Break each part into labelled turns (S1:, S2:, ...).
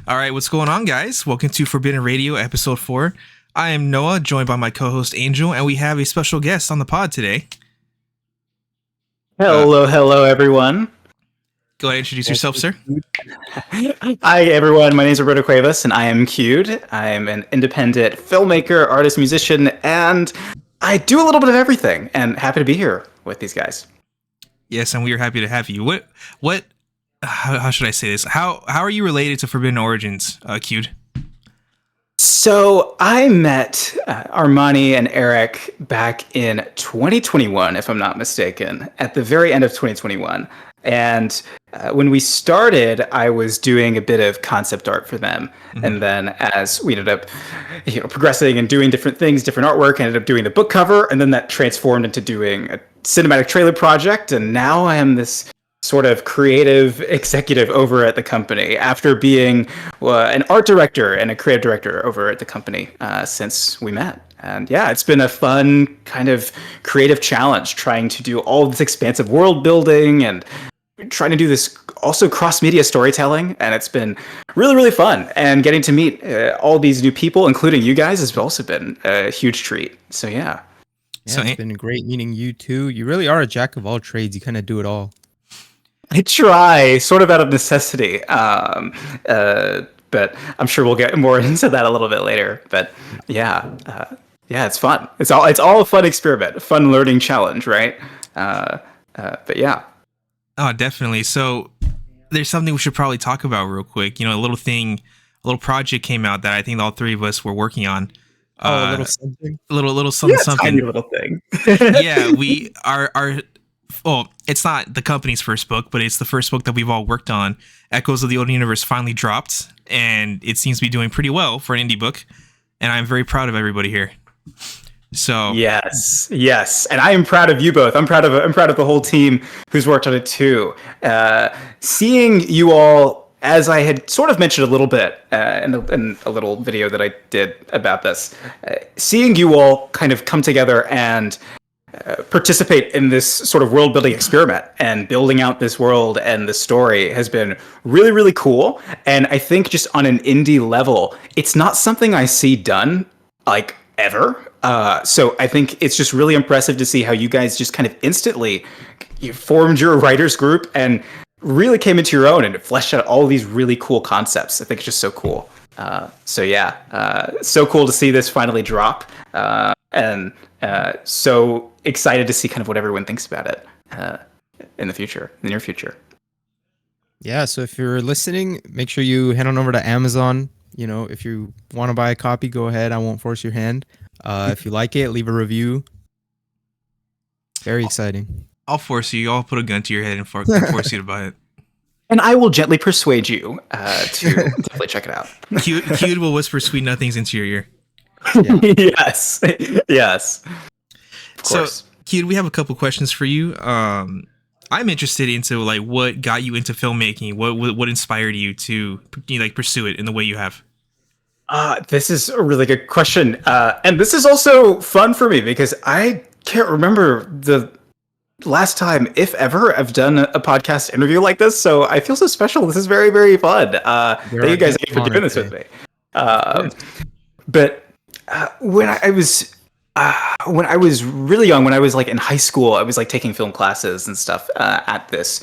S1: All right, what's going on, guys? Welcome to Forbidden Radio, episode 4. I am Noah, joined by my co-host Angel, and we have a special guest on the pod today.
S2: Hello, everyone.
S1: Go ahead and introduce yourself, sir.
S2: Hi, everyone. My name is Roberto Cuevas, and I am Cued. I am an independent filmmaker, artist, musician, and I do a little bit of everything, and happy to be here with these guys.
S1: Yes, and we are happy to have you. How should I say this? How are you related to Forbidden Origins, Cued?
S2: So I met Armani and Eric back in 2021, if I'm not mistaken, at the very end of 2021. And when we started, I was doing a bit of concept art for them. Mm-hmm. And then as we ended up progressing and doing different things, different artwork, I ended up doing the book cover. And then that transformed into doing a cinematic trailer project. And now I am this sort of creative executive over at the company after being an art director and a creative director over at the company since we met. And yeah, it's been a fun kind of creative challenge trying to do all this expansive world building and trying to do this also cross-media storytelling. And it's been really, really fun. And getting to meet all these new people, including you guys, has also been a huge treat. So yeah.
S3: Yeah, it's been great meeting you too. You really are a jack of all trades. You kind of do it all.
S2: I try, sort of out of necessity, but I'm sure we'll get more into that a little bit later. But yeah, it's fun. It's all a fun experiment, a fun learning challenge, right? But yeah.
S1: Oh, definitely. So there's something we should probably talk about real quick. A little project came out that I think all three of us were working on.
S3: A little something.
S1: Little something.
S2: Tiny little thing.
S1: Yeah, we are. Well, it's not the company's first book, but it's the first book that we've all worked on. Echoes of the Old Universe finally dropped, and it seems to be doing pretty well for an indie book. And I'm very proud of everybody here. So
S2: yes, and I am proud of you both. I'm proud of the whole team who's worked on it too. Seeing you all, as I had sort of mentioned a little bit in a little video that I did about this, seeing you all kind of come together and participate in this sort of world building experiment and building out this world and the story has been really, really cool. And I think just on an indie level, it's not something I see done like ever. So I think it's just really impressive to see how you guys just kind of instantly formed your writers group and really came into your own and fleshed out all these really cool concepts. I think it's just so cool. So cool to see this finally drop. And so excited to see kind of what everyone thinks about it in the near future.
S3: Yeah, so if you're listening, make sure you head on over to Amazon. If you want to buy a copy, go ahead. I won't force your hand. If you like it, leave a review. Very exciting.
S1: I'll force you. I'll put a gun to your head and force you to buy it.
S2: And I will gently persuade you to definitely check it out.
S1: Cued will whisper sweet nothings into your ear.
S2: Yeah. Yes. Of course.
S1: So, Cued, we have a couple questions for you. I'm interested into like what got you into filmmaking. What inspired you to pursue it in the way you have?
S2: This is a really good question, and this is also fun for me because I can't remember the last time, if ever, I've done a podcast interview like this. So I feel so special. This is very, very fun. Thank you guys for doing this with me. But when I was really young, when I was like in high school, I was like taking film classes and stuff at this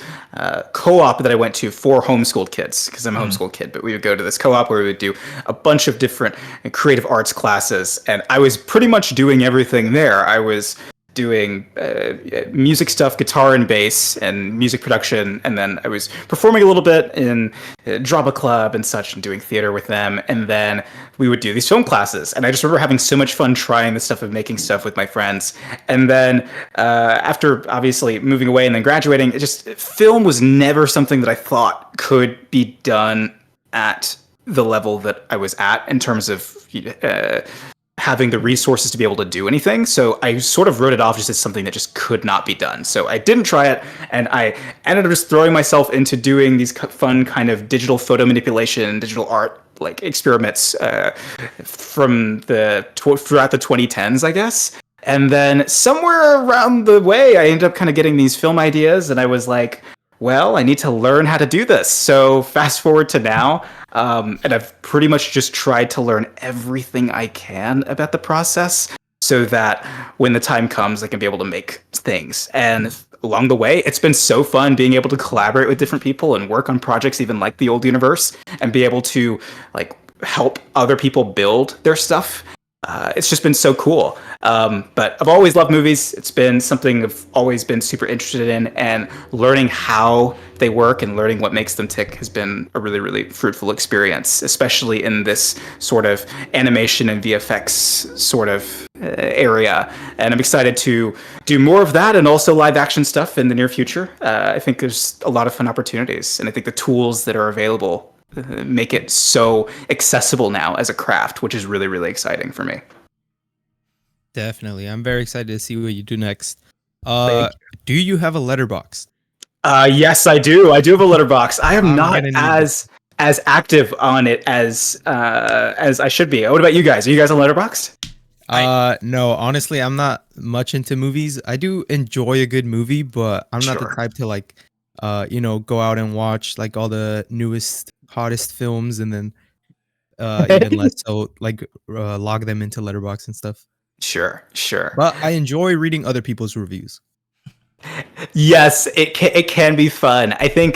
S2: co-op that I went to for homeschooled kids, because I'm a homeschooled kid. But we would go to this co-op where we would do a bunch of different creative arts classes, and I was pretty much doing everything there. I was doing music stuff, guitar and bass, and music production, and then I was performing a little bit in drama club and such, and doing theater with them, and then we would do these film classes, and I just remember having so much fun trying this stuff and making stuff with my friends. And then after obviously moving away and then graduating, film was never something that I thought could be done at the level that I was at in terms of having the resources to be able to do anything. So I sort of wrote it off just as something that just could not be done. So I didn't try it, and I ended up just throwing myself into doing these fun kind of digital photo manipulation, digital art like experiments throughout the 2010s, I guess. And then somewhere around the way, I ended up kind of getting these film ideas, and I was like, well, I need to learn how to do this. So fast forward to now, and I've pretty much just tried to learn everything I can about the process so that when the time comes, I can be able to make things. And along the way, it's been so fun being able to collaborate with different people and work on projects even like the old universe and be able to like help other people build their stuff. It's just been so cool. But I've always loved movies. It's been something I've always been super interested in, and learning how they work and learning what makes them tick has been a really, really fruitful experience, especially in this sort of animation and VFX sort of area. And I'm excited to do more of that and also live action stuff in the near future. I think there's a lot of fun opportunities, and I think the tools that are available make it so accessible now as a craft, which is really, really exciting for me.
S3: Definitely. I'm very excited to see what you do next.
S2: Thank
S3: Do you have a letterbox?
S2: Yes, I do. I do have a letterbox. I am
S3: I'm
S2: not
S3: gonna need
S2: as active on it as I should be. What about you guys? Are you guys on Letterboxd?
S3: No, honestly, I'm not much into movies. I do enjoy a good movie, but I'm not the
S2: Sure.
S3: type to like, go out and watch like all the newest, hottest films and then even less so like log them into Letterbox and stuff.
S2: Sure, sure.
S3: But I enjoy reading other people's reviews.
S2: Yes, it can be fun. I think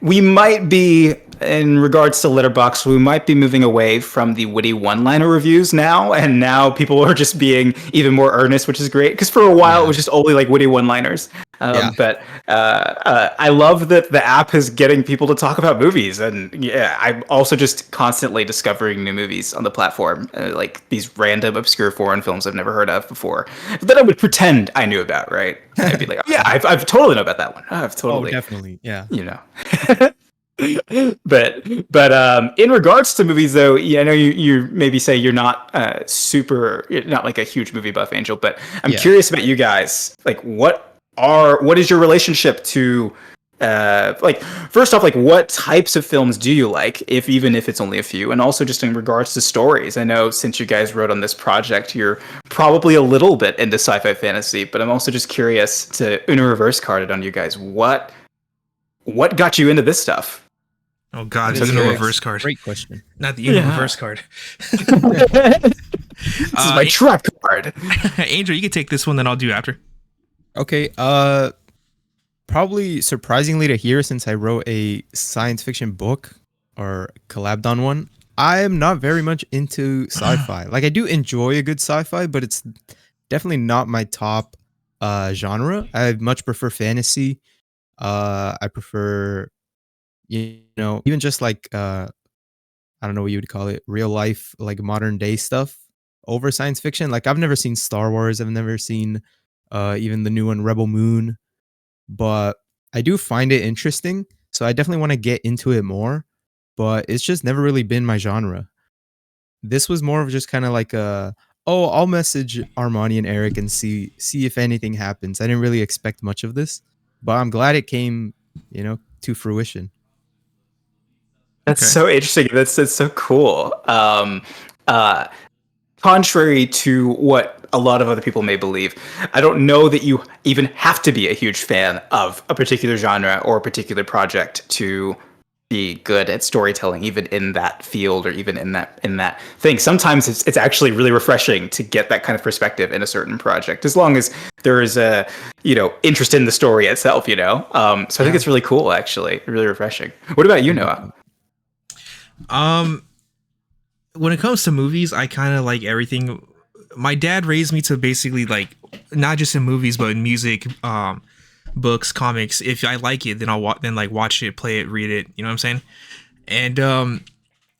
S2: we might be, in regards to Letterboxd, we might be moving away from the witty one-liner reviews now, and now people are just being even more earnest, which is great. Because for a while it was just only like witty one-liners. But I love that the app is getting people to talk about movies, and yeah, I'm also just constantly discovering new movies on the platform, like these random obscure foreign films I've never heard of before that I would pretend I knew about. Right? I'd be like, oh, yeah, I've totally know about that one. I've totally,
S3: Definitely, yeah.
S2: you know. but in regards to movies, though, yeah, I know you maybe say you're not you're not like a huge movie buff, Angel, but I'm curious about you guys. Like, what is your relationship to like, first off, like, what types of films do you like, even if it's only a few, and also just in regards to stories? I know since you guys wrote on this project, you're probably a little bit into sci-fi fantasy, but I'm also just curious to Uno reverse card it on you guys. What got you into this stuff?
S1: Oh God,
S3: That
S1: the
S3: is
S1: Uno
S3: a
S1: reverse card,
S3: Great question.
S1: not the Uno reverse card.
S2: This is my trap card.
S1: Angel, you can take this one, then I'll do after.
S3: Okay, probably surprisingly to hear, since I wrote a science fiction book or collabed on one, I am not very much into sci-fi. Like, I do enjoy a good sci-fi, but it's definitely not my top genre. I much prefer fantasy. I prefer, even just like I don't know what you would call it, real life, like modern day stuff over science fiction. Like, I've never seen Star Wars. I've never seen even the new one, Rebel Moon, but I do find it interesting. So I definitely want to get into it more, but it's just never really been my genre. This was more of just kind of like I'll message Armani and Eric and see if anything happens. I didn't really expect much of this, but I'm glad it came, to fruition.
S2: That's
S1: Okay.
S2: so interesting. That's so cool. Contrary to what a lot of other people may believe, I don't know that you even have to be a huge fan of a particular genre or a particular project to be good at storytelling, even in that field or even in that thing. Sometimes it's actually really refreshing to get that kind of perspective in a certain project, as long as there is a interest in the story itself. So I think it's really cool, actually, really refreshing. What about you, Noah?
S1: When it comes to movies, I kind of like everything. My dad raised me to basically like not just in movies, but in music, books, comics. If I like it, then I'll watch it, play it, read it. You know what I'm saying? And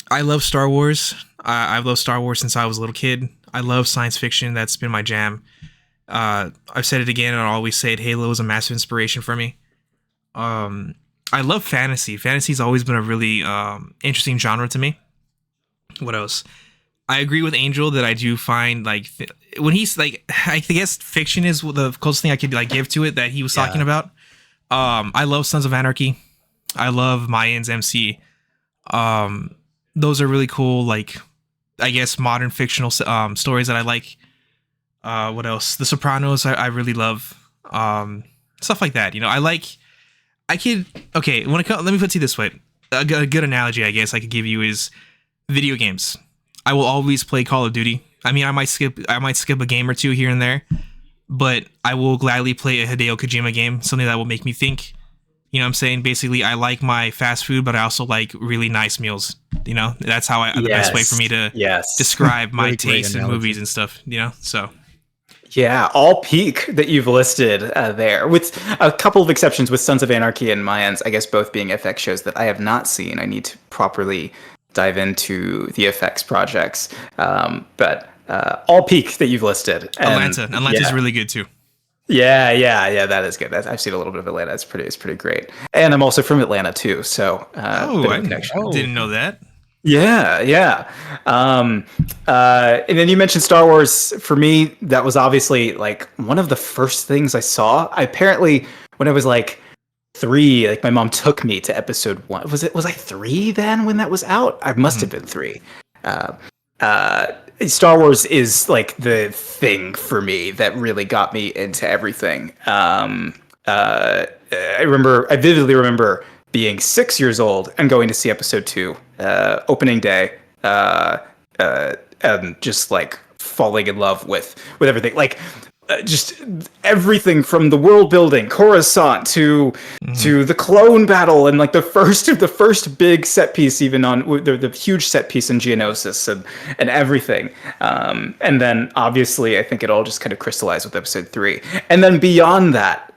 S1: I love Star Wars. I've loved Star Wars since I was a little kid. I love science fiction. That's been my jam. I've said it again, and I'll always say it. Halo is a massive inspiration for me. I love fantasy. Fantasy's always been a really interesting genre to me. What else? I agree with Angel that I do find like when he's like, I guess fiction is the closest thing I could like give to it that he was talking about. I love Sons of Anarchy. I love Mayans MC. Those are really cool. Like, I guess modern fictional stories that I like. What else? The Sopranos. I really love stuff like that. I I could okay. Let me put it this way. A good analogy, I guess, I could give you is video games. I will always play Call of Duty. I mean, I might skip a game or two here and there, but I will gladly play a Hideo Kojima game, something that will make me think. You know what I'm saying? Basically, I like my fast food, but I also like really nice meals. You know, that's how the best way for me to describe my
S3: Really great
S1: taste in
S3: analogy.
S1: movies and stuff. You know, so
S2: Yeah, all peak that you've listed there, with a couple of exceptions, with Sons of Anarchy and Mayans, I guess both being FX shows that I have not seen. I need to properly dive into the FX projects, but all peak that you've listed. And
S1: Atlanta's
S2: yeah.
S1: really good too.
S2: Yeah, that is good. I've seen a little bit of Atlanta. It's pretty great. And I'm also from Atlanta too, so
S1: Oh,
S2: bit of
S1: I
S2: a connection.
S1: didn't know that.
S2: Yeah. And then you mentioned Star Wars. For me, that was obviously like one of the first things I saw. I apparently, when I was like 3, like my mom took me to episode 1. Was I 3 then when that was out? I must have been 3. Uh, Star Wars is like the thing for me that really got me into everything. I vividly remember being 6 years old and going to see episode 2, opening day, and just like falling in love with everything. Like just everything from the world building, Coruscant to the clone battle, and like the first big set piece, even on the huge set piece in Geonosis, and everything. And then obviously, I think it all just kind of crystallized with episode 3, and then beyond that.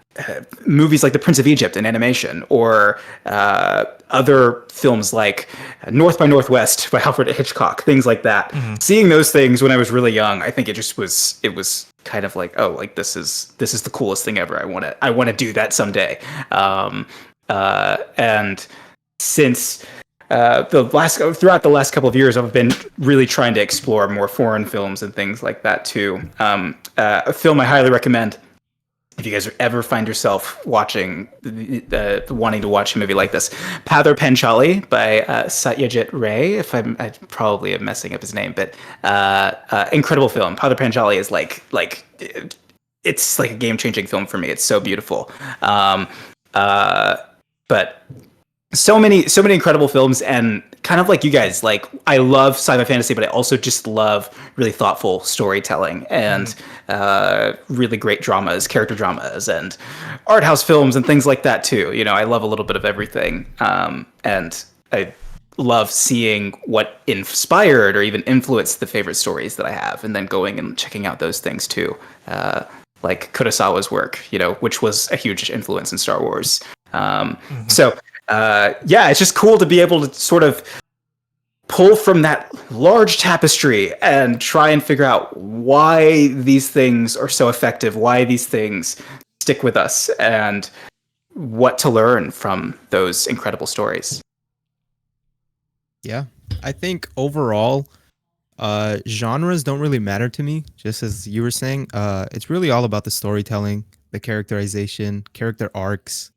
S2: Movies like The Prince of Egypt in animation, or other films like North by Northwest by Alfred Hitchcock, things like that. Seeing those things when I was really young, I think it was kind of like, oh, like this is the coolest thing ever. I want to do that someday. And since throughout the last couple of years, I've been really trying to explore more foreign films and things like that too. A film I highly recommend, if you guys ever find yourself wanting to watch a movie like this, Pather Panchali by Satyajit Ray. I probably am messing up his name, but incredible film. Pather Panchali is like it's like a game-changing film for me. It's so beautiful. But so many incredible films, and kind of like you guys, like I love sci-fi fantasy, but I also just love really thoughtful storytelling and really great dramas, character dramas, and art house films and things like that too. You know, I love a little bit of everything, and I love seeing what inspired or even influenced the favorite stories that I have, and then going and checking out those things too, like Kurosawa's work, you know, which was a huge influence in Star Wars. So. It's just cool to be able to sort of pull from that large tapestry and try and figure out why these things are so effective, why these things stick with us, and what to learn from those incredible stories.
S3: Yeah, I think overall, genres don't really matter to me. Just as you were saying, it's really all about the storytelling, the characterization, character arcs.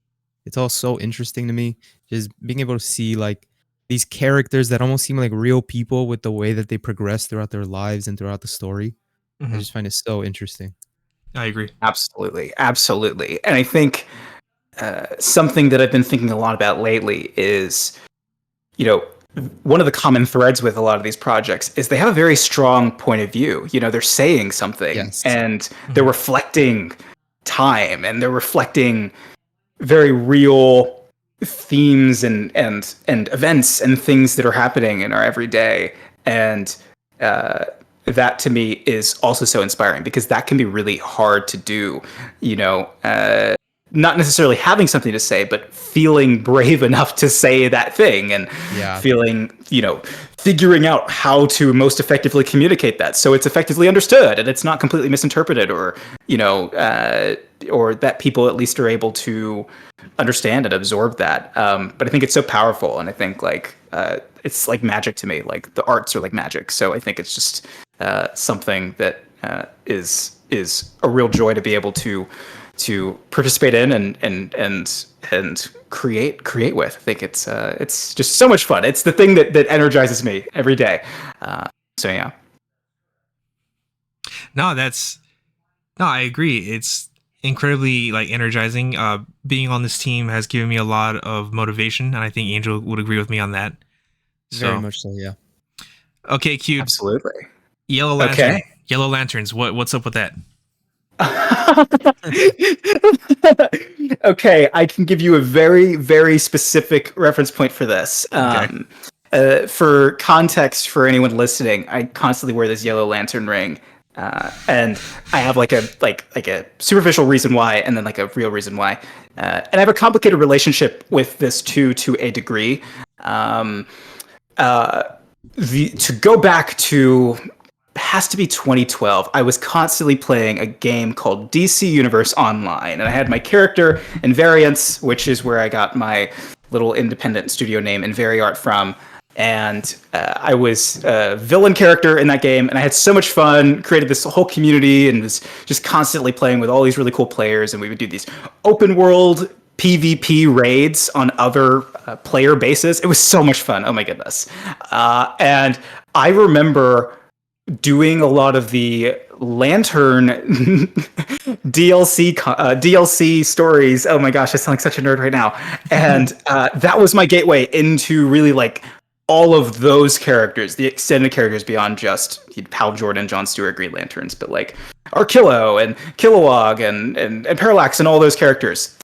S3: It's all so interesting to me. Just being able to see like these characters that almost seem like real people with the way that they progress throughout their lives and throughout the story. I just find it so interesting.
S1: I agree.
S2: Absolutely. And I think something that I've been thinking a lot about lately is, you know, one of the common threads with a lot of these projects is they have a very strong point of view. You know, they're saying something,
S3: Yes.
S2: and they're reflecting time, and they're reflecting very real themes and events and things that are happening in our everyday. And that to me is also so inspiring, because that can be really hard to do, you know, not necessarily having something to say, but feeling brave enough to say that thing, and feeling, you know, figuring out how to most effectively communicate that so it's effectively understood and it's not completely misinterpreted, or, you know, or that people at least are able to understand and absorb that. But I think it's so powerful, and I think like it's like magic to me. Like the arts are like magic, so I think it's just something that is a real joy to be able to participate in and create with. I think it's just so much fun. It's the thing that energizes me every day. So yeah.
S1: No, I agree. incredibly like energizing. Being on this team has given me a lot of motivation, and I think Angel would agree with me on that.
S3: Very
S1: So,
S3: much so, yeah.
S1: okay, Cued.
S2: Absolutely.
S1: Yellow Lantern.
S2: Okay.
S1: Yellow Lanterns. What's up with that?
S2: Okay, I can give you a very, very specific reference point for this.
S1: Okay.
S2: For context, for anyone listening, I constantly wear this yellow lantern ring, and I have like a superficial reason why, and then like a real reason why. And I have a complicated relationship with this to a degree. To go back to has to be 2012. I was constantly playing a game called DC Universe Online, and I had my character Invariance, which is where I got my little independent studio name iHeart from. And I was a villain character in that game, and I had so much fun, created this whole community, and was just constantly playing with all these really cool players, and we would do these open world PvP raids on other player bases. It was so much fun. Oh my goodness. And I remember doing a lot of the Lantern DLC stories. Oh my gosh, I sound like such a nerd right now. And that was my gateway into really like all of those characters, the extended characters beyond just Hal Jordan, John Stewart, Green Lanterns, but like Arkillo and Kilowog and Parallax and all those characters.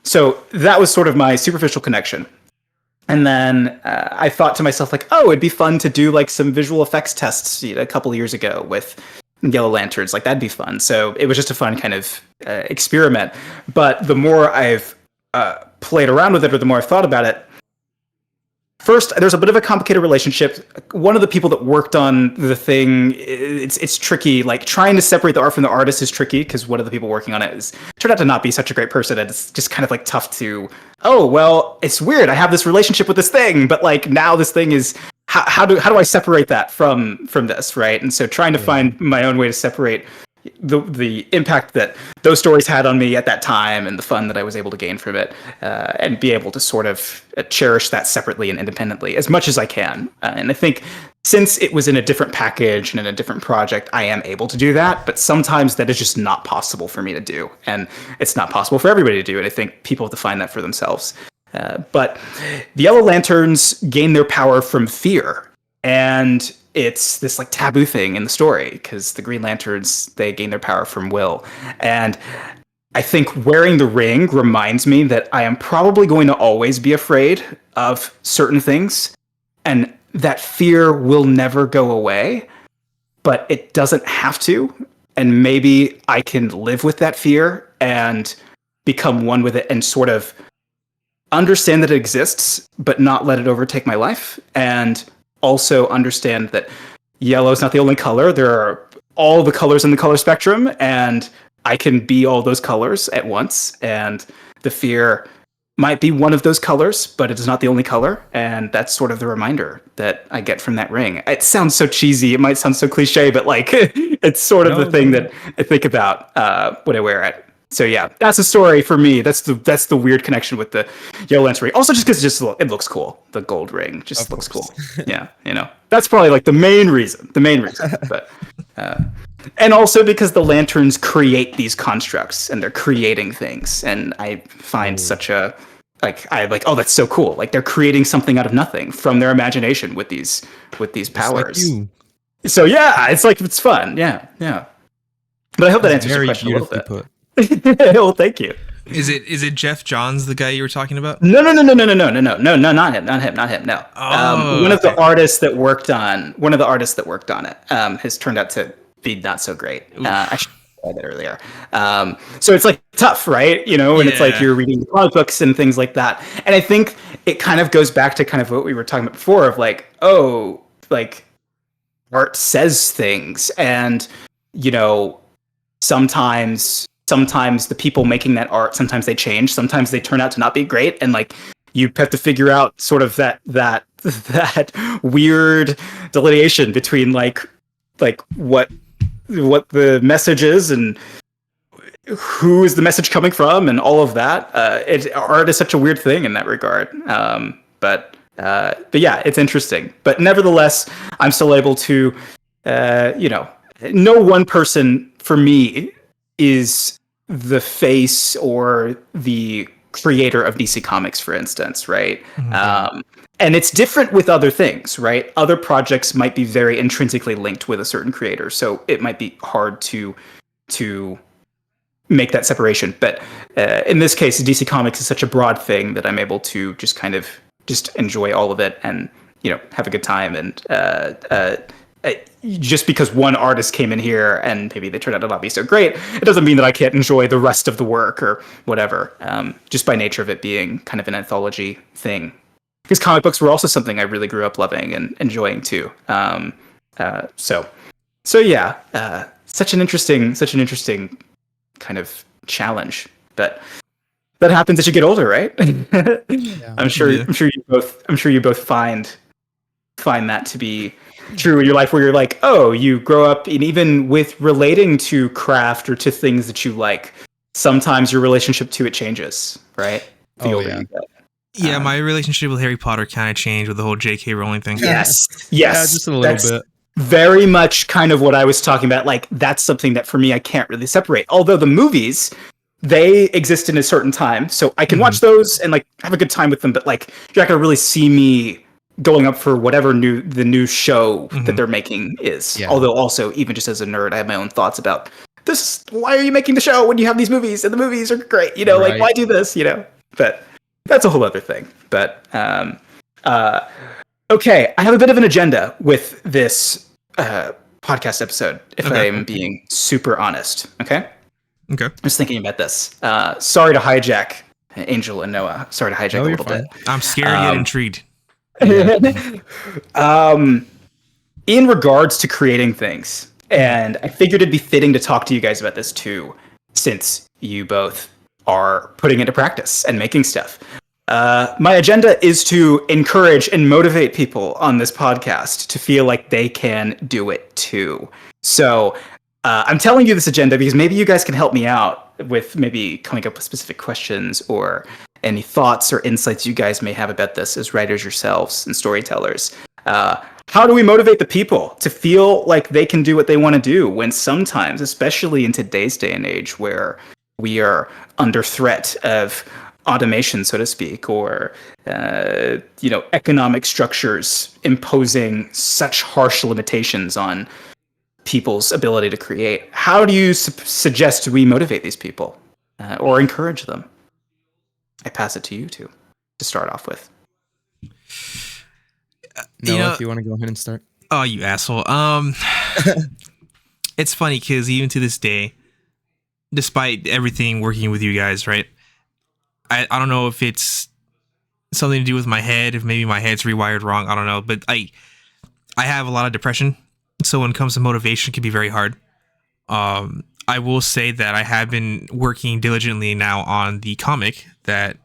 S2: So that was sort of my superficial connection. And then I thought to myself, like, oh, it'd be fun to do like some visual effects tests a couple of years ago with Yellow Lanterns. Like, that'd be fun. So it was just a fun kind of experiment. But the more I've played around with it, or the more I've thought about it, first, there's a bit of a complicated relationship. One of the people that worked on the thing, it's tricky. Like, trying to separate the art from the artist is tricky, because one of the people working on it turned out to not be such a great person, and it's just kind of like tough to, oh, well, it's weird. I have this relationship with this thing, but like now this thing is, how do I separate that from this, right? And so trying to find my own way to separate the impact that those stories had on me at that time, and the fun that I was able to gain from it, and be able to sort of cherish that separately and independently as much as I can. And I think since it was in a different package and in a different project, I am able to do that. But sometimes that is just not possible for me to do, and it's not possible for everybody to do. And I think people have to find that for themselves. But the Yellow Lanterns gain their power from fear, and it's this like taboo thing in the story, because the Green Lanterns, they gain their power from will. And I think wearing the ring reminds me that I am probably going to always be afraid of certain things, and that fear will never go away, but it doesn't have to. And maybe I can live with that fear and become one with it, and sort of understand that it exists, but not let it overtake my life. And also understand that yellow is not the only color. There are all the colors in the color spectrum, and I can be all those colors at once. And the fear might be one of those colors, but it is not the only color. And that's sort of the reminder that I get from that ring. It sounds so cheesy. It might sound so cliche, but like it's sort of the thing that I think about when I wear it. So yeah, that's a story for me. That's the weird connection with the Yellow Lantern ring. Also, just because it looks cool. The gold ring just looks cool. Yeah, that's probably like the main reason. But and also because the lanterns create these constructs, and they're creating things, and I find such a oh, that's so cool. Like, they're creating something out of nothing from their imagination with these powers. Like, so yeah, it's fun. Yeah. But I hope that answers your question a little bit. Put. Well, thank you.
S1: Is it Jeff Johns, the guy you were talking about?
S2: No, not him. No.
S1: Oh,
S2: one of the artists that worked on it has turned out to be not so great. I should have said that earlier. So it's like tough, right? And it's like you're reading the comic books and things like that. And I think it kind of goes back to kind of what we were talking about before of like, oh, like art says things, and sometimes the people making that art, sometimes they change, sometimes they turn out to not be great, and like you have to figure out sort of that weird delineation between like what the message is and who is the message coming from and all of that. Art is such a weird thing in that regard. But yeah, it's interesting. But nevertheless, I'm still able to, no one person for me is the face or the creator of DC Comics, for instance, right? And it's different with other things, right? Other projects might be very intrinsically linked with a certain creator, so it might be hard to make that separation. But in this case, DC Comics is such a broad thing that I'm able to just kind of just enjoy all of it and, you know, have a good time. And just because one artist came in here and maybe they turned out to not be so great, it doesn't mean that I can't enjoy the rest of the work or whatever, just by nature of it being kind of an anthology thing. Because comic books were also something I really grew up loving and enjoying too. So yeah, such an interesting kind of challenge. But that happens as you get older, right?
S3: Yeah.
S2: I'm sure you both find that to be true in your life, where you're like, oh, you grow up, and even with relating to craft or to things that you like, sometimes your relationship to it changes, right? The older you get.
S1: Yeah, my relationship with Harry Potter kind of changed with the whole J.K. Rowling thing.
S2: Yes,
S3: Yeah, just a little bit.
S2: Very much kind of what I was talking about. Like, that's something that for me I can't really separate. Although the movies, they exist in a certain time, so I can watch those and like have a good time with them. But like, you're not gonna really see me going up for whatever the new show that they're making is.
S3: Yeah.
S2: Although also, even just as a nerd, I have my own thoughts about this. Why are you making the show when you have these movies and the movies are great? You know, like, why do this? You know, but that's a whole other thing. But okay, I have a bit of an agenda with this podcast episode, if I'm being super honest. Okay. I was thinking about this. Sorry to hijack Angel and Noah. Sorry to hijack a little bit.
S1: I'm scared yet intrigued.
S2: In regards to creating things, and I figured it'd be fitting to talk to you guys about this too, since you both are putting into practice and making stuff. My agenda is to encourage and motivate people on this podcast to feel like they can do it too. So I'm telling you this agenda because maybe you guys can help me out with maybe coming up with specific questions or any thoughts or insights you guys may have about this as writers yourselves and storytellers. How do we motivate the people to feel like they can do what they want to do when sometimes, especially in today's day and age where we are under threat of automation, so to speak, or economic structures imposing such harsh limitations on people's ability to create? How do you suggest we motivate these people or encourage them? I pass it to you two to start off with.
S3: Noah, if you want to go ahead and start.
S1: Oh, you asshole. It's funny because even to this day, despite everything working with you guys, right? I don't know if it's something to do with my head, if maybe my head's rewired wrong. I don't know. But I have a lot of depression. So when it comes to motivation, it can be very hard. I will say that I have been working diligently now on the comic that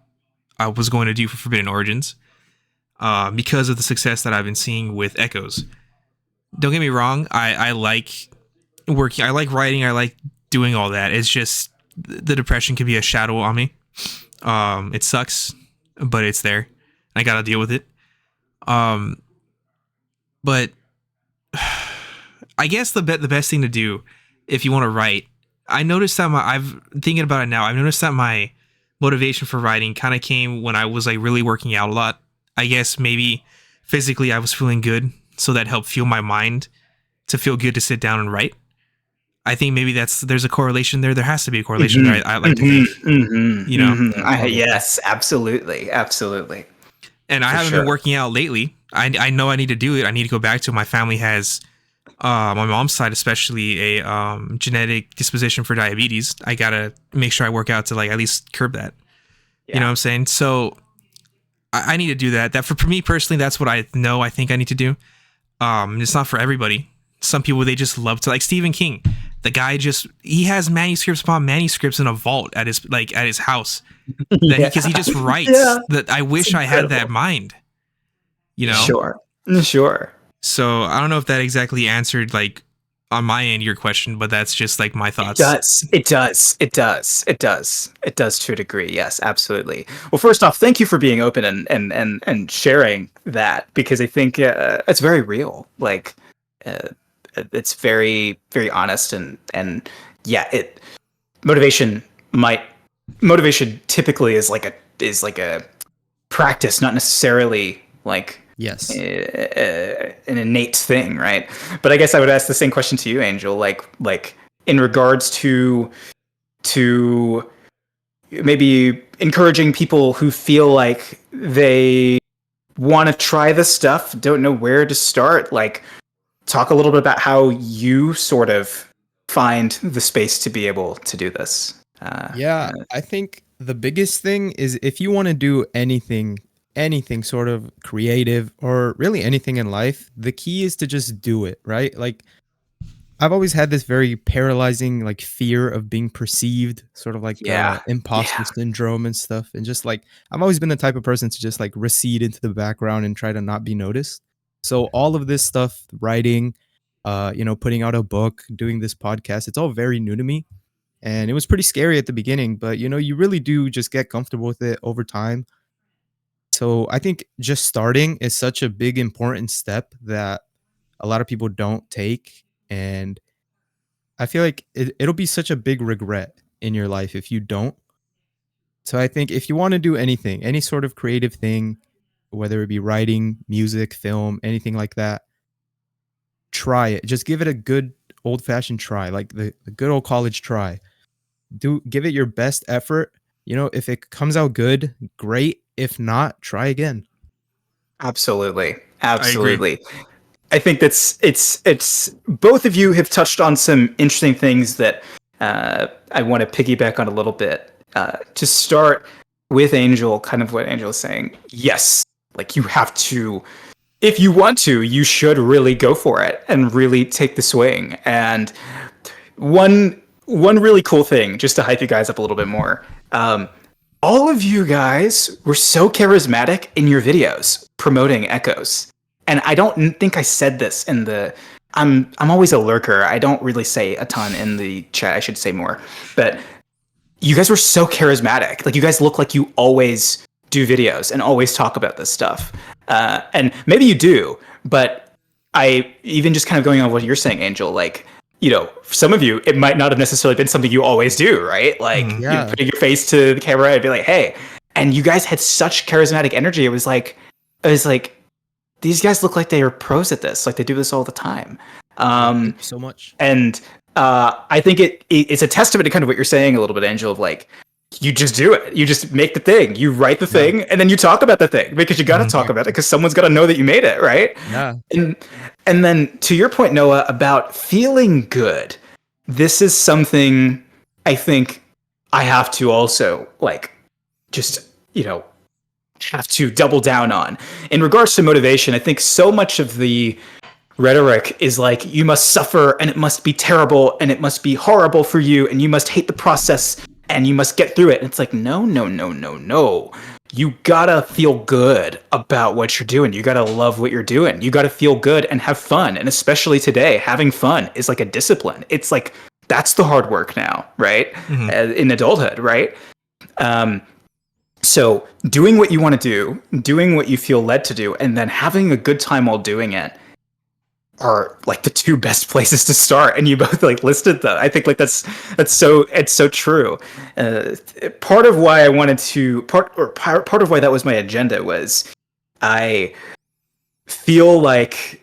S1: I was going to do for Forbidden Origins because of the success that I've been seeing with Echoes. Don't get me wrong. I like working. I like writing. I like doing all that. It's just the depression can be a shadow on me. It sucks, but it's there. I got to deal with it. But I guess the best thing to do if you want to write, I noticed that I've thinking about it now. I've noticed that my motivation for writing kind of came when I was like really working out a lot. I guess maybe physically I was feeling good, so that helped fuel my mind to feel good to sit down and write. I think maybe there's a correlation there. There has to be a correlation there. I like to think, you know.
S2: Yes, absolutely.
S1: And I haven't been working out lately. I know I need to do it. I need to go back to it. My family has, my mom's side especially, a genetic disposition for diabetes. I gotta make sure I work out to like at least curb that. Yeah. You know what I'm saying? So I need to do that. That for me personally, that's what I know. I think I need to do. It's not for everybody. Some people, they just love to, like Stephen King. The guy he has manuscripts upon manuscripts in a vault at his house because he just writes. That I wish I had that mind. You know?
S2: Sure.
S1: So I don't know if that exactly answered like on my end your question, but that's just like my thoughts.
S2: It does to a degree. Yes, absolutely. Well, first off, thank you for being open and sharing that, because I think it's very real. Like it's very, very honest and yeah, motivation might motivation typically is like a practice, not necessarily like
S3: Yes.
S2: an innate thing, right? But I guess I would ask the same question to you, Angel, like in regards to maybe encouraging people who feel like they want to try this stuff, don't know where to start. Like, talk a little bit about how you sort of find the space to be able to do this.
S3: Yeah, I think the biggest thing is if you want to do anything sort of creative or really anything in life, the key is to just do it, right? Like I've always had this very paralyzing like fear of being perceived, sort of like
S2: Yeah.
S3: imposter
S2: Yeah.
S3: syndrome and stuff. And just like I've always been the type of person to just like recede into the background and try to not be noticed. So all of this stuff, writing, putting out a book, doing this podcast, it's all very new to me. And it was pretty scary at the beginning, but you really do just get comfortable with it over time. So I think just starting is such a big important step that a lot of people don't take. And I feel like it'll be such a big regret in your life if you don't. So I think if you want to do anything, any sort of creative thing, whether it be writing, music, film, anything like that, try it. Just give it a good old fashioned try, like the good old college try. Give it your best effort. If it comes out good, great. If not, try again.
S2: Absolutely.
S1: I agree.
S2: Absolutely. I think that's it's both of you have touched on some interesting things that I want to piggyback on a little bit. To start with Angel, kind of what Angel is saying. Yes, like you have to, if you want to, you should really go for it and really take the swing. And one really cool thing, just to hype you guys up a little bit more. All of you guys were so charismatic in your videos promoting Echoes. And I don't think I said this in the. I'm always a lurker. I don't really say a ton in the chat. I should say more. But you guys were so charismatic. Like you guys look like you always do videos and always talk about this stuff. And maybe you do, but I even just kind of going on what you're saying, Angel. Like for some of you, it might not have necessarily been something you always do, right? Like
S3: Yeah.
S2: putting your face to the camera and be like, "Hey," and you guys had such charismatic energy. It was like these guys look like they are pros at this. Like they do this all the time.
S3: Thank you so much.
S2: And I think it's a testament to kind of what you're saying a little bit, Angel, of like, you just do it. You just make the thing. You write the thing, and then you talk about the thing because you got to talk about it because someone's got to know that you made it, right?
S3: Yeah.
S2: And then to your point, Noah, about feeling good, this is something I think I have to also like just have to double down on. In regards to motivation, I think so much of the rhetoric is like, you must suffer and it must be terrible and it must be horrible for you and you must hate the process and you must get through it. And it's like, no. You gotta feel good about what you're doing. You gotta love what you're doing. You gotta feel good and have fun. And especially today, having fun is like a discipline. It's like, that's the hard work now, right? In adulthood, right? So doing what you want to do, doing what you feel led to do, and then having a good time while doing it are like the two best places to start. And you both like listed them. I think like it's so true. Part of why I wanted to part of why that was my agenda was I feel like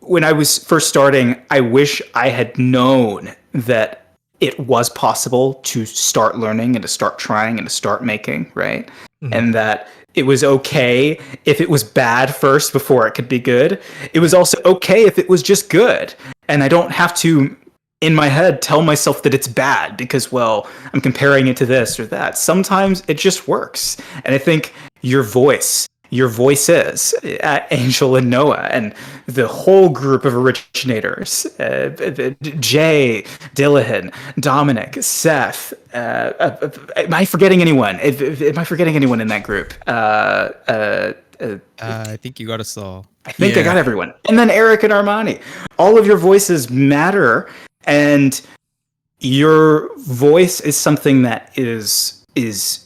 S2: when I was first starting, I wish I had known that it was possible to start learning and to start trying and to start making, right? And that it was okay if it was bad first before it could be good. It was also okay if it was just good. And I don't have to, in my head, tell myself that it's bad because, well, I'm comparing it to this or that. Sometimes it just works. And I think your voices, Angel and Noah, and the whole group of originators, Jay, Dillahan, Dominic, Seth. Am I forgetting anyone? Am I forgetting anyone in that group?
S3: I think you got us all.
S2: I think I got everyone. And then Eric and Armani. All of your voices matter, and your voice is something that is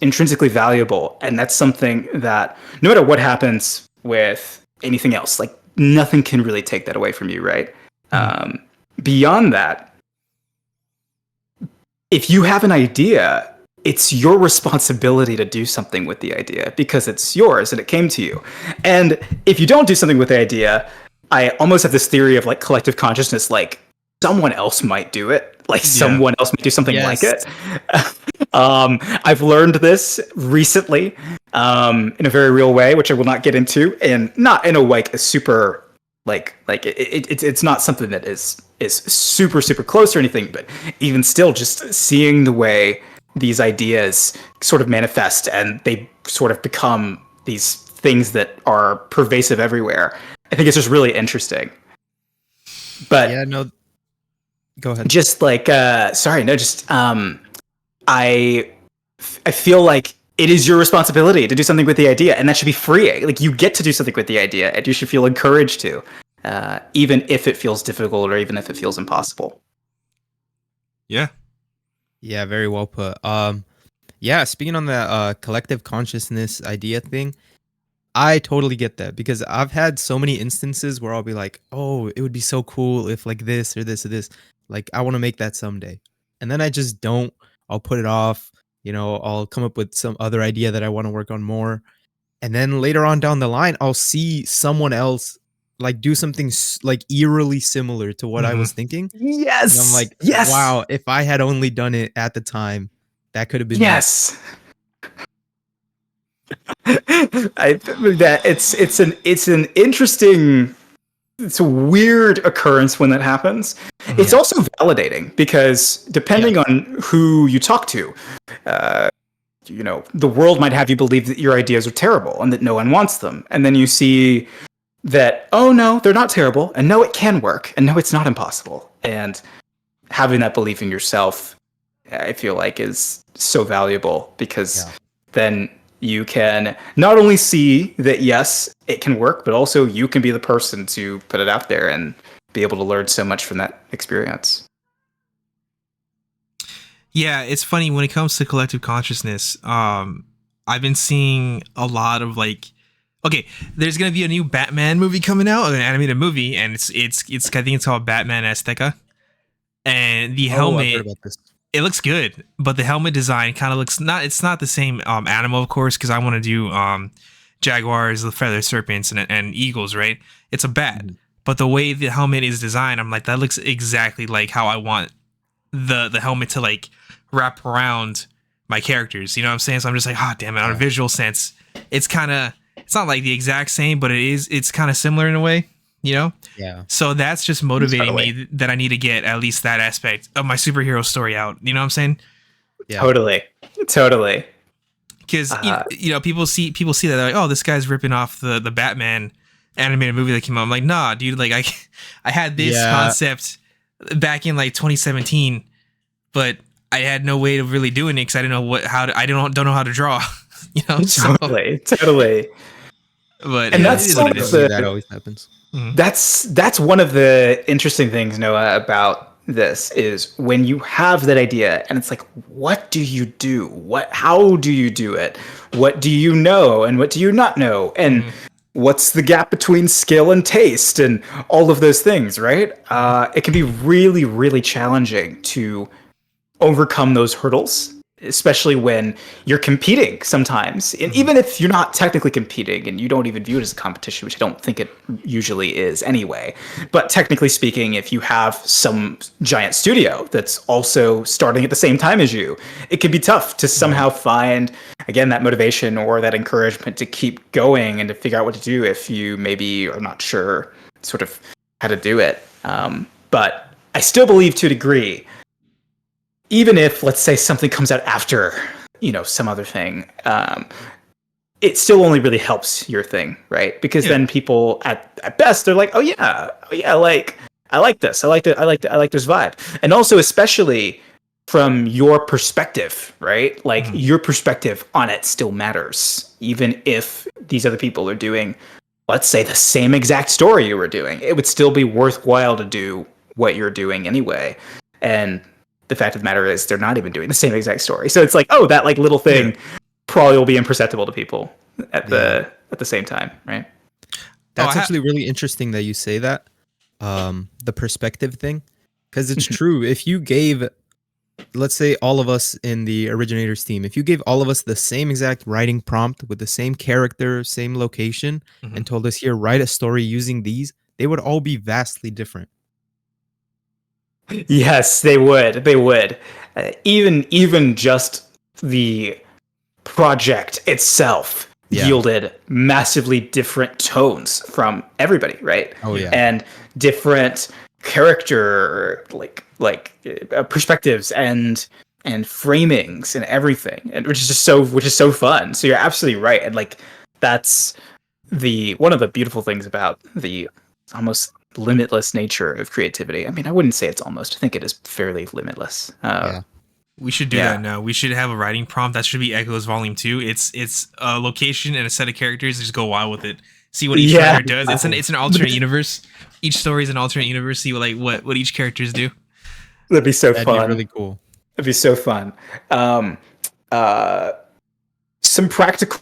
S2: intrinsically valuable, and that's something that no matter what happens with anything else, like nothing can really take that away from you, right? Beyond that, if you have an idea, it's your responsibility to do something with the idea because it's yours and it came to you. And if you don't do something with the idea, I almost have this theory of like collective consciousness, like someone else might do it, like someone else might do something like it. I've learned this recently in a very real way, which I will not get into, and not in a like a super it's not something that is super close or anything, but even still, just seeing the way these ideas sort of manifest and they sort of become these things that are pervasive everywhere. I think it's just really interesting. But
S3: yeah, no, go ahead.
S2: Just like I feel like it is your responsibility to do something with the idea, and that should be freeing. Like, you get to do something with the idea, and you should feel encouraged to, even if it feels difficult or even if it feels impossible.
S1: Yeah.
S3: Yeah, very well put. Yeah, speaking on the collective consciousness idea thing, I totally get that because I've had so many instances where I'll be like, "Oh, it would be so cool if like this or this or this. Like, I want to make that someday," and then I just don't. I'll put it off. I'll come up with some other idea that I want to work on more, and then later on down the line, I'll see someone else like do something like eerily similar to what I was thinking.
S2: Yes.
S3: And I'm like,
S2: yes.
S3: wow, if I had only done it at the time, that could have been
S2: yes. That it's an interesting, it's a weird occurrence when that happens. It's also validating because depending on who you talk to, the world might have you believe that your ideas are terrible and that no one wants them, and then you see that, oh no, they're not terrible, and no, it can work, and no, it's not impossible. And having that belief in yourself, I feel like, is so valuable because then you can not only see that, yes, it can work, but also you can be the person to put it out there and be able to learn so much from that experience.
S1: Yeah, it's funny when it comes to collective consciousness. I've been seeing a lot of there's gonna be a new Batman movie coming out, an animated movie, and it's I think it's called Batman Azteca, and the helmet.
S3: I've heard about this.
S1: It looks good, but the helmet design kind of looks it's not the same animal, of course, because I want to do jaguars, the feather serpents, and eagles, right? It's a bat, but the way the helmet is designed, I'm like, that looks exactly like how I want the helmet to like wrap around my characters. You know what I'm saying? So I'm just like, damn it, on a visual sense, it's not like the exact same, but it's kind of similar in a way.
S3: Yeah.
S1: So that's just motivating me that I need to get at least that aspect of my superhero story out. You know what I'm saying?
S2: Yeah. Totally.
S1: Because people see that they're like, oh, this guy's ripping off the Batman animated movie that came out. I'm like, nah, dude. Like I had this concept back in like 2017, but I had no way of really doing it because I didn't know I don't know how to draw.
S2: Totally.
S1: But
S2: that's
S3: what it is. That always happens.
S2: Mm-hmm. That's one of the interesting things, Noah, about this is when you have that idea and it's like, what do you do? How do you do it? What do you know and what do you not know? And what's the gap between skill and taste and all of those things, right? It can be really, really challenging to overcome those hurdles, especially when you're competing sometimes. And even if you're not technically competing and you don't even view it as a competition, which I don't think it usually is anyway. But technically speaking, if you have some giant studio that's also starting at the same time as you, it can be tough to somehow find, again, that motivation or that encouragement to keep going and to figure out what to do if you maybe are not sure sort of how to do it. But I still believe to a degree, even if, let's say, something comes out after, some other thing, it still only really helps your thing, right? Because then people, at best, they're like, oh yeah, like I like this, I like this vibe, and also especially from your perspective, right? Like your perspective on it still matters, even if these other people are doing, let's say, the same exact story you were doing. It would still be worthwhile to do what you're doing anyway, and the fact of the matter is they're not even doing the same exact story. So it's like, oh, that like little thing probably will be imperceptible to people at the same time, right?
S3: That's actually really interesting that you say that. The perspective thing, because it's true. If you gave let's say all of us in the originators team, if you gave all of us the same exact writing prompt with the same character, same location,
S1: Mhm.
S3: and told us here, write a story using these, they would all be vastly different.
S2: Yes, they would. They would. Even just the project itself
S3: Yeah.
S2: yielded massively different tones from everybody, right?
S3: Oh yeah.
S2: And different character perspectives and framings and everything, and which is so fun. So you're absolutely right, and like that's the one of the beautiful things about the almost limitless nature of creativity. I mean, I wouldn't say it's almost. I think it is fairly limitless.
S3: Yeah.
S1: We should do
S2: Yeah.
S1: that now. We should have a writing prompt. That should be Echoes Volume 2. It's a location and a set of characters. Just go wild with it. See what each
S2: Yeah.
S1: writer does. It's an alternate universe. Each story is an alternate universe. See what each characters do.
S2: That'd be so
S3: That'd
S2: fun.
S3: be really cool.
S2: That'd be so fun. Some practical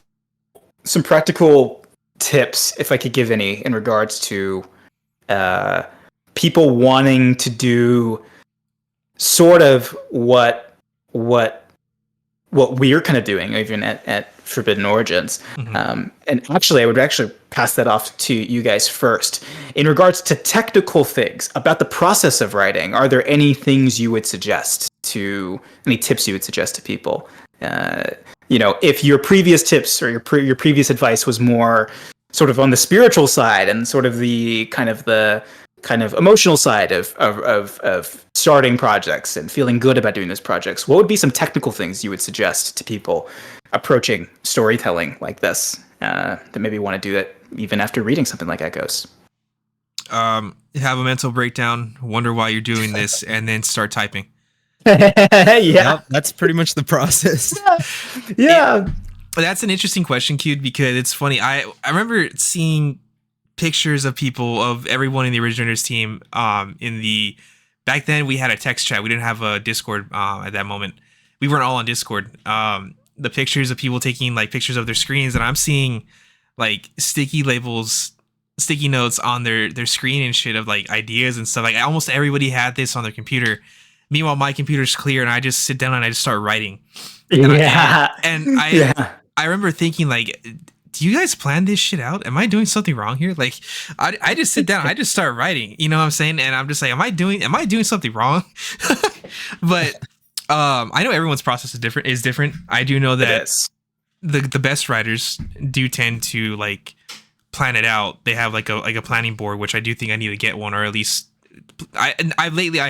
S2: tips, if I could give any, in regards to people wanting to do sort of what we're kind of doing, even at Forbidden Origins.
S1: Mhm.
S2: And actually, I would actually pass that off to you guys first. In regards to technical things about the process of writing, are there any things you would suggest any tips you would suggest to people? If your previous tips or your previous advice was more sort of on the spiritual side and sort of the kind of emotional side of starting projects and feeling good about doing those projects, what would be some technical things you would suggest to people approaching storytelling like this that maybe want to do that even after reading something like Echoes?
S1: Have a mental breakdown, wonder why you're doing this, and then start typing.
S2: Yeah.
S3: Yep, that's pretty much the process.
S2: Yeah.
S1: That's an interesting question, Cued, because it's funny. I remember seeing pictures of people, of everyone in the originators team. Back then we had a text chat. We didn't have a Discord at that moment. We weren't all on Discord. The pictures of people taking like pictures of their screens, and I'm seeing like sticky notes on their screen and shit of like ideas and stuff. Like almost everybody had this on their computer. Meanwhile, my computer's clear, and I just sit down and I just start writing. I remember thinking like, do you guys plan this shit out? Am I doing something wrong here? Like, I just sit down, I just start writing. You know what I'm saying? And I'm just like, am I doing something wrong? But I know everyone's process is different. I do know that the best writers do tend to like plan it out. They have like a planning board, which I do think I need to get one, or at least I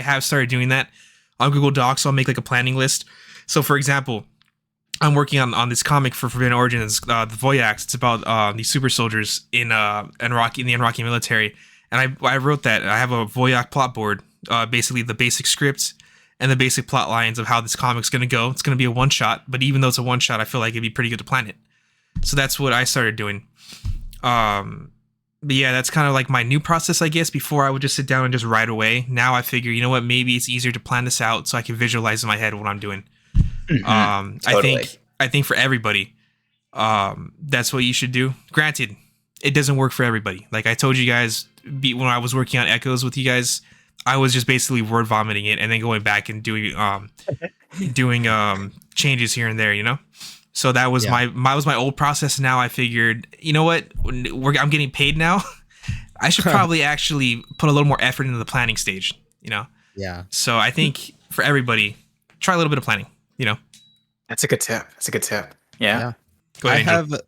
S1: have started doing that on Google Docs. So I'll make like a planning list. So for example, I'm working on this comic for Forbidden Origins, the Voyaks. It's about these super soldiers in the Iraqi military, and I wrote that. I have a Voyak plot board, basically the basic script and the basic plot lines of how this comic's gonna go. It's gonna be a one shot, but even though it's a one shot, I feel like it'd be pretty good to plan it. So that's what I started doing. But yeah, that's kind of like my new process, I guess. Before I would just sit down and just write away. Now I figure, you know what, maybe it's easier to plan this out so I can visualize in my head what I'm doing.
S2: Totally.
S1: I think for everybody, that's what you should do. Granted, it doesn't work for everybody. Like I told you guys, when I was working on Echoes with you guys, I was just basically word vomiting it and then going back and doing changes here and there, you know. So that was my old process. Now I figured, you know what, I'm getting paid now. I should probably actually put a little more effort into the planning stage, you know.
S3: Yeah.
S1: So I think for everybody, try a little bit of planning. You know,
S2: That's a good tip. Yeah.
S1: Go ahead,
S3: I
S1: Angel.
S3: have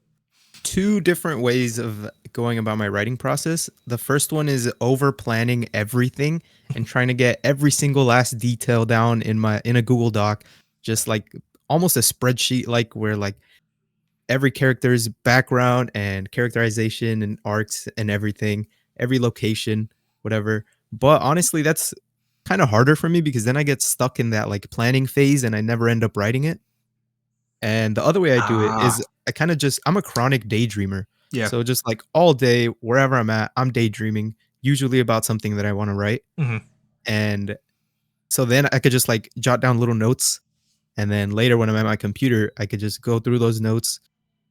S3: two different ways of going about my writing process. The first one is over planning everything and trying to get every single last detail down in a Google Doc, just like almost a spreadsheet, like where like every character's background and characterization and arcs and everything, every location, whatever. But honestly, that's kind of harder for me because then I get stuck in that like planning phase and I never end up writing it. And the other way I do it is I'm a chronic daydreamer.
S1: Yeah.
S3: So just like all day, wherever I'm at, I'm daydreaming, usually about something that I want to write.
S1: Mhm.
S3: And so then I could just like jot down little notes. And then later when I'm at my computer, I could just go through those notes,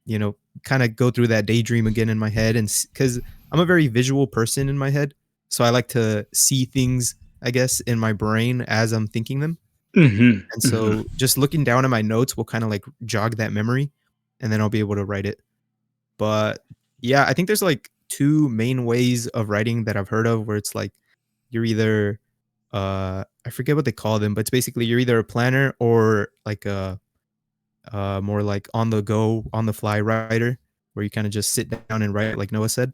S3: you know, kind of go through that daydream again in my head. And because I'm a very visual person in my head. So I like to see things, I guess, in my brain as I'm thinking them. And so just looking down at my notes will kind of like jog that memory, and then I'll be able to write it. But yeah, I think there's like two main ways of writing that I've heard of, where it's like you're either I forget what they call them, but it's basically you're either a planner or like a more like on the go, on the fly writer, where you kind of just sit down and write, like Noah said.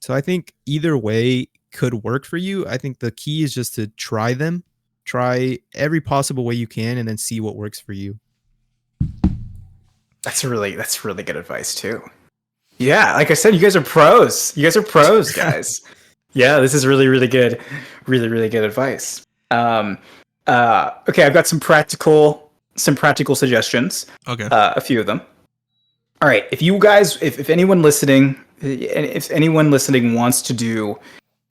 S3: So I think either way could work for you. I think the key is just to try them, try every possible way you can, and then see what works for you.
S2: That's really good advice too. Yeah, like I said, you guys are pros. You guys are pros, guys. Yeah, this is really, really good, really good advice. Okay, I've got some practical suggestions.
S1: Okay.
S2: A few of them. All right, if you guys, if anyone listening wants to do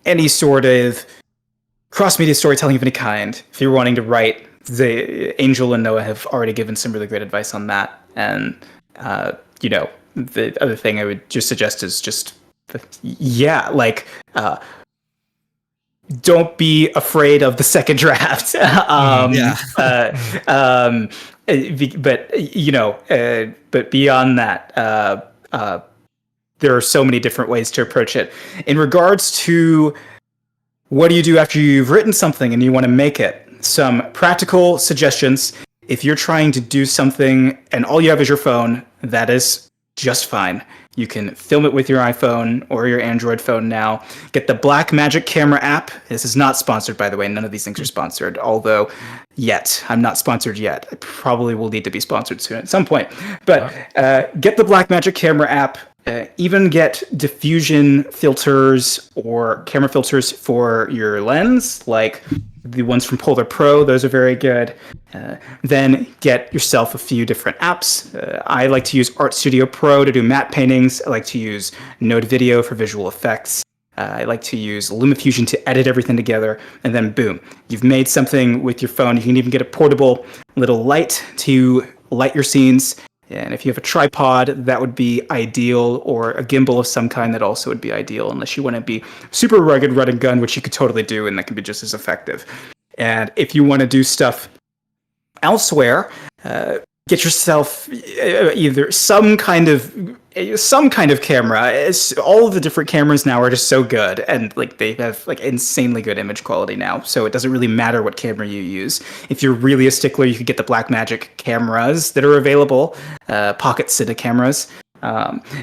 S2: any sort of cross-media storytelling of any kind, if you're wanting to write, Angel and Noah have already given some really great advice on that. And, the other thing I would just suggest is just, don't be afraid of the second draft. But beyond that, there are so many different ways to approach it. In regards to what do you do after you've written something and you want to make it, some practical suggestions. If you're trying to do something and all you have is your phone, that is just fine. You can film it with your iPhone or your Android phone now. Get the Blackmagic camera app. This is not sponsored, by the way. None of these things are sponsored, although I'm not sponsored yet. I probably will need to be sponsored soon at some point. But get the Blackmagic camera app. Even get diffusion filters or camera filters for your lens, like the ones from Polar Pro. Those are very good. Then get yourself a few different apps. I like to use Art Studio Pro to do matte paintings. I like to use Node Video for visual effects. I like to use LumaFusion to edit everything together. And then boom, you've made something with your phone. You can even get a portable little light to light your scenes. And if you have a tripod, that would be ideal, or a gimbal of some kind, that also would be ideal, unless you want to be super rugged, run and gun, which you could totally do, and that can be just as effective. And if you want to do stuff elsewhere, get yourself either some kind of camera. All of the different cameras now are just so good, and like they have like insanely good image quality now. So it doesn't really matter what camera you use. If you're really a stickler, you could get the Blackmagic cameras that are available, pocket Cine cameras.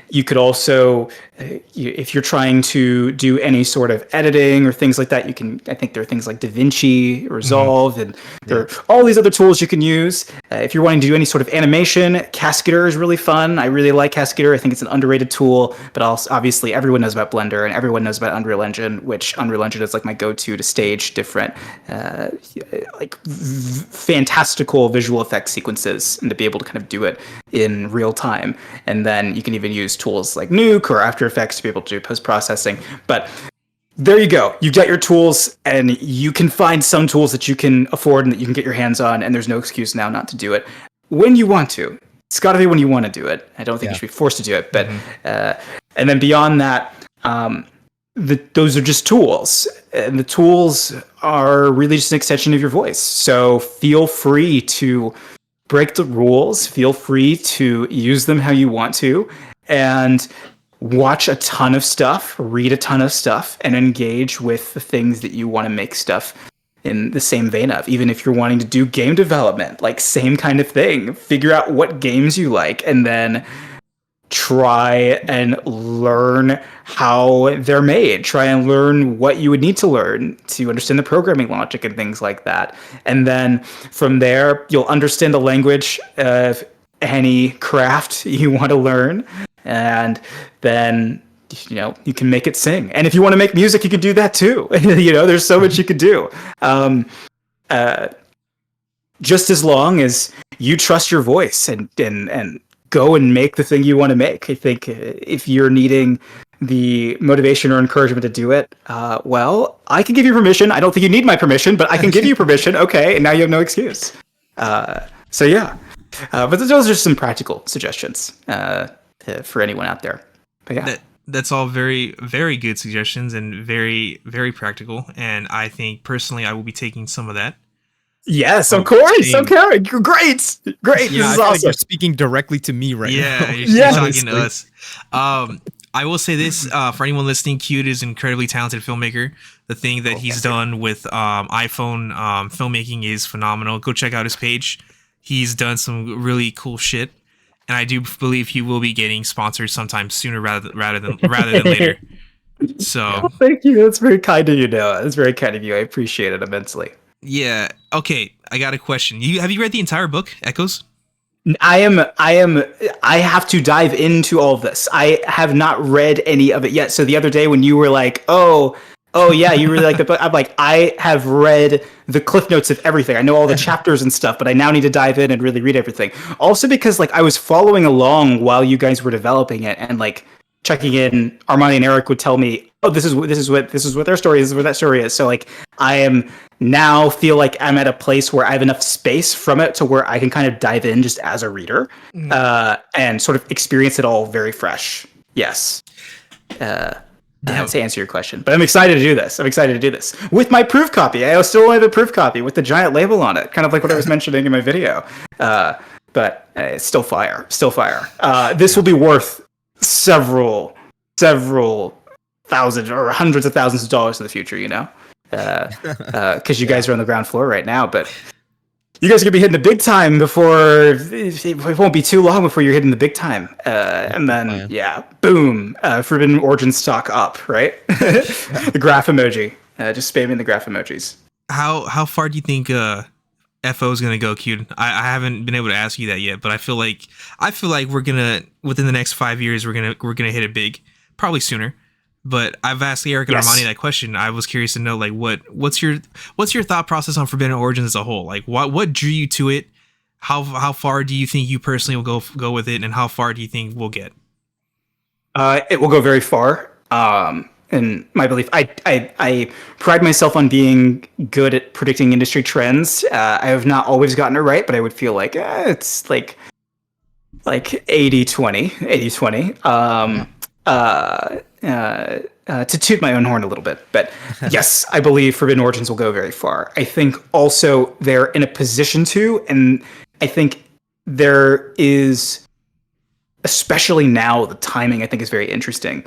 S2: You could also, if you're trying to do any sort of editing or things like that, I think there are things like DaVinci, Resolve, and there are all these other tools you can use. If you're wanting to do any sort of animation, Cascadeur is really fun. I really like Cascadeur. I think it's an underrated tool, but also obviously everyone knows about Blender and everyone knows about Unreal Engine, which Unreal Engine is like my go-to to stage different, fantastical visual effects sequences and to be able to kind of do it in real time. And then you can even use tools like Nuke or After Effects to be able to do post-processing. But there you go. You've got your tools, and you can find some tools that you can afford and that you can get your hands on, and there's no excuse now not to do it when you want to. It's got to be when you want to do it. I don't think you should be forced to do it. But and then beyond that, those are just tools, and the tools are really just an extension of your voice. So feel free to break the rules. Feel free to use them how you want to, and watch a ton of stuff, read a ton of stuff, and engage with the things that you want to make stuff in the same vein of. Even if you're wanting to do game development, like same kind of thing. Figure out what games you like, and then try and learn how they're made. Try and learn what you would need to learn to understand the programming logic and things like that. And then from there, you'll understand the language of any craft you want to learn. And then, you can make it sing. And if you want to make music, you can do that too. There's so much you could do. Just as long as you trust your voice and go and make the thing you want to make. I think if you're needing the motivation or encouragement to do it, well, I can give you permission. I don't think you need my permission, but I can give you permission. Okay, and now you have no excuse. So yeah, but those are some practical suggestions for anyone out there. But yeah.
S1: That's all very, very good suggestions and very, very practical. And I think personally I will be taking some of that.
S2: Yes,
S1: Oh,
S2: of course.
S1: same.
S2: Okay, great. Great.
S3: Yeah, I
S2: This is
S3: feel like
S2: awesome.
S3: you're speaking directly to me right
S1: Yeah,
S3: now.
S1: you're talking to
S3: honestly.
S1: us. I will say this for anyone listening: Cued is an incredibly talented filmmaker. The thing that he's done with iPhone filmmaking is phenomenal. Go check out his page. He's done some really cool shit, and I do believe he will be getting sponsored sometime sooner rather than later. So
S2: Thank you. That's very kind of you, Noah. That's very kind of you. I appreciate it immensely.
S1: yeah, okay. I got a question. Have you read the entire book, Echoes?
S2: I have to dive into all of this. I have not read any of it yet. So the other day when you were like, oh yeah, you really like the book. I'm like, I have read the cliff notes of everything. I know all the chapters and stuff, but I now need to dive in and really read everything. Also because like I was following along while you guys were developing it and like checking in. Armani and Eric would tell me, oh, this is what their story is, this is what that story is. So like I am now feel like I'm at a place where I have enough space from it to where I can kind of dive in just as a reader and sort of experience it all very fresh. Yes. To answer your question, but I'm excited to do this. I'm excited to do this with my proof copy. I still have a proof copy with the giant label on it, kind of like what I was mentioning in my video. But it's still fire, still fire. This will be worth several thousands or hundreds of thousands of dollars in the future, you know, because you guys are on the ground floor right now, but you guys are gonna be hitting the big time before it won't be too long before you're hitting the big time, and then boom, Forbidden Origin stock up, right? The graph emoji, just spamming the graph emojis.
S1: How far do you think FO is gonna go, Cued? I haven't been able to ask you that yet, but I feel like we're gonna within the next 5 years we're gonna hit it big, probably sooner. But I've asked Eric and Armani that question. I was curious to know, like, what's your thought process on Forbidden Origins as a whole? Like, what drew you to it? How far do you think you personally will go with it, and how far do you think we'll get?
S2: It will go very far. In my belief, I pride myself on being good at predicting industry trends. I have not always gotten it right, but I would feel like it's like 80-20, 80-20. To toot my own horn a little bit, but yes, I believe Forbidden Origins will go very far. I think also they're in a position to, and I think there is, especially now, the timing I think is very interesting.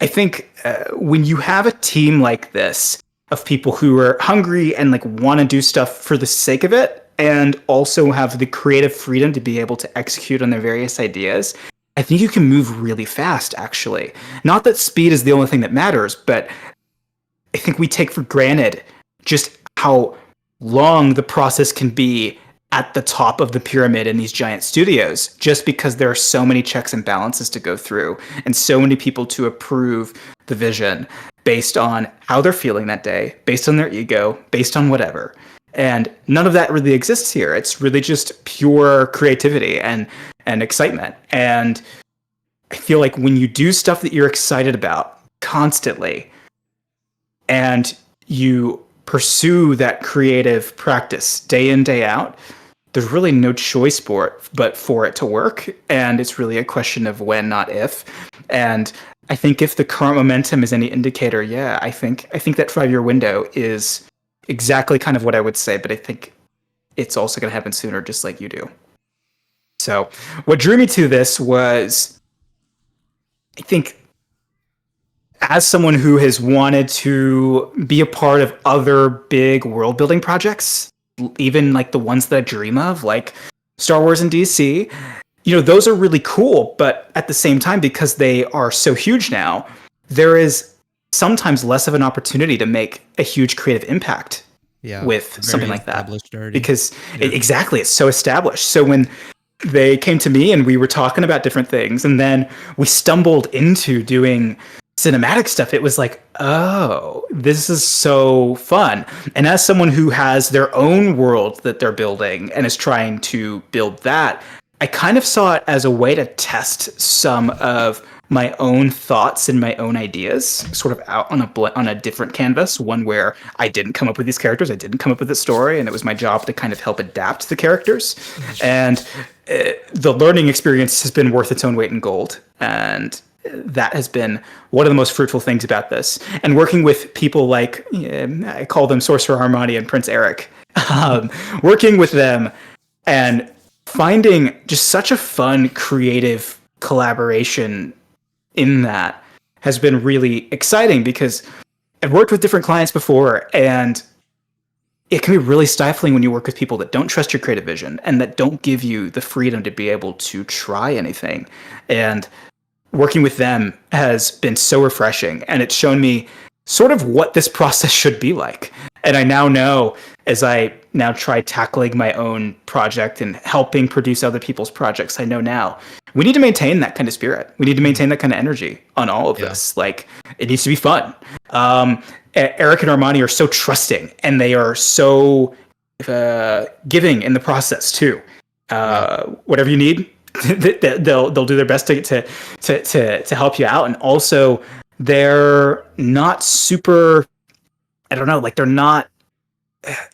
S2: I think when you have a team like this of people who are hungry and like want to do stuff for the sake of it, and also have the creative freedom to be able to execute on their various ideas, I think you can move really fast, actually. Not that speed is the only thing that matters, but I think we take for granted just how long the process can be at the top of the pyramid in these giant studios, just because there are so many checks and balances to go through and so many people to approve the vision based on how they're feeling that day, based on their ego, based on whatever. And none of that really exists here. It's really just pure creativity and excitement. And I feel like when you do stuff that you're excited about constantly and you pursue that creative practice day in, day out, there's really no choice for it but for it to work. And it's really a question of when, not if. And I think if the current momentum is any indicator, I think that 5-year window is exactly kind of what I would say, but I think it's also going to happen sooner, just like you do. So what drew me to this was, I think, as someone who has wanted to be a part of other big world building projects, even like the ones that I dream of, like Star Wars and DC, you know, those are really cool. But at the same time, because they are so huge now, there is sometimes less of an opportunity to make a huge creative impact with something like that. Because exactly, it's so established. So when they came to me and we were talking about different things, and then we stumbled into doing cinematic stuff, it was like, oh, this is so fun. And as someone who has their own world that they're building and is trying to build that, I kind of saw it as a way to test some of my own thoughts and my own ideas sort of out on a different canvas, one where I didn't come up with these characters, I didn't come up with the story, and it was my job to kind of help adapt the characters. And the learning experience has been worth its own weight in gold. And that has been one of the most fruitful things about this. And working with people like, I call them Sorcerer Armani and Prince Eric, working with them and finding just such a fun, creative collaboration in that has been really exciting because I've worked with different clients before, and it can be really stifling when you work with people that don't trust your creative vision and that don't give you the freedom to be able to try anything. And working with them has been so refreshing, and it's shown me sort of what this process should be like. And I now know, as I now try tackling my own project and helping produce other people's projects, I know now we need to maintain that kind of spirit. We need to maintain that kind of energy on all of this. Like, it needs to be fun. Eric and Armani are so trusting, and they are so giving in the process too. Whatever you need, they'll do their best to help you out. And also, they're not super. I don't know. Like, they're not.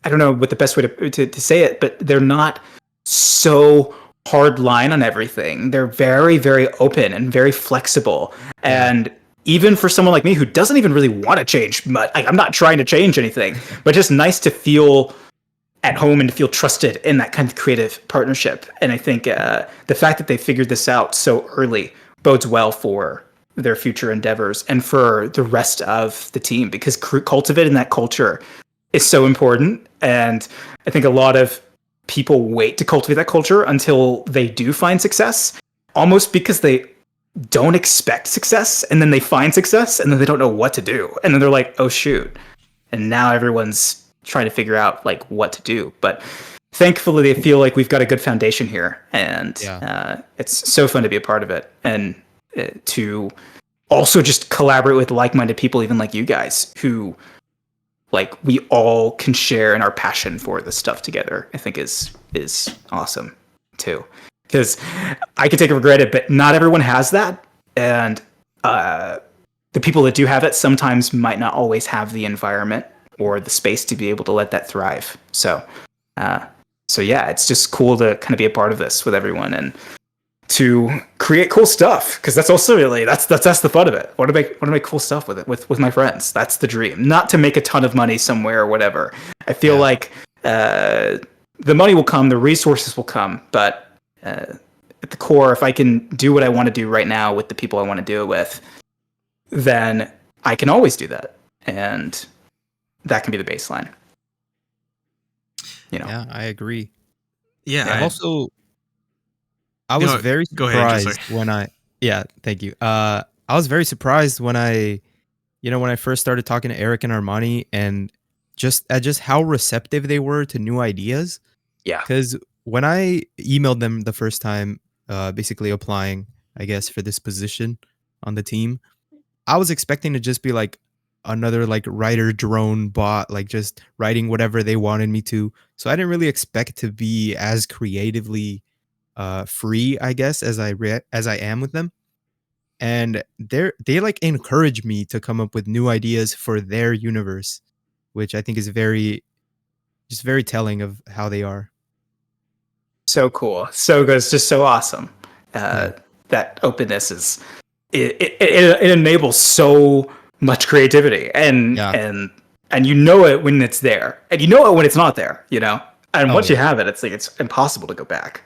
S2: I don't know what the best way to say it, but they're not so hard line on everything. They're very, very open and very flexible. And even for someone like me who doesn't even really want to change, like, I'm not trying to change anything, but just nice to feel at home and to feel trusted in that kind of creative partnership. And I think the fact that they figured this out so early bodes well for their future endeavors and for the rest of the team, because cultivating that culture is so important. And I think a lot of people wait to cultivate that culture until they do find success, almost because they don't expect success, and then they find success, and then they don't know what to do, and then they're like, oh shoot, and now everyone's trying to figure out like what to do. But thankfully they feel like we've got a good foundation here, and it's so fun to be a part of it, and to also just collaborate with like-minded people, even like you guys, who like we all can share in our passion for this stuff together. I think is awesome too, because I can take it for granted, but not everyone has that, and the people that do have it sometimes might not always have the environment or the space to be able to let that thrive. So yeah, it's just cool to kind of be a part of this with everyone and to create cool stuff, because that's also really that's the fun of it. Want to make cool stuff with it with my friends. That's the dream. Not to make a ton of money somewhere or whatever. I feel like the money will come, the resources will come, but at the core, if I can do what I want to do right now with the people I want to do it with, then I can always do that, and that can be the baseline. You know.
S3: Yeah, I agree.
S1: Yeah,
S3: I was very
S1: go ahead,
S3: surprised when I. Yeah, thank you. I was very surprised when I first started talking to Eric and Armani, and just how receptive they were to new ideas.
S2: Yeah.
S3: Because when I emailed them the first time, basically applying, I guess, for this position on the team, I was expecting to just be like another like writer drone bot, like just writing whatever they wanted me to. So I didn't really expect to be as creatively free, I guess, as I am with them. And they like encourage me to come up with new ideas for their universe, which I think is very telling of how they are.
S2: So cool, so good. It's just so awesome. That openness is it enables so much creativity, and you know it when it's there, and you know it when it's not there. You know, and once you have it, it's like it's impossible to go back.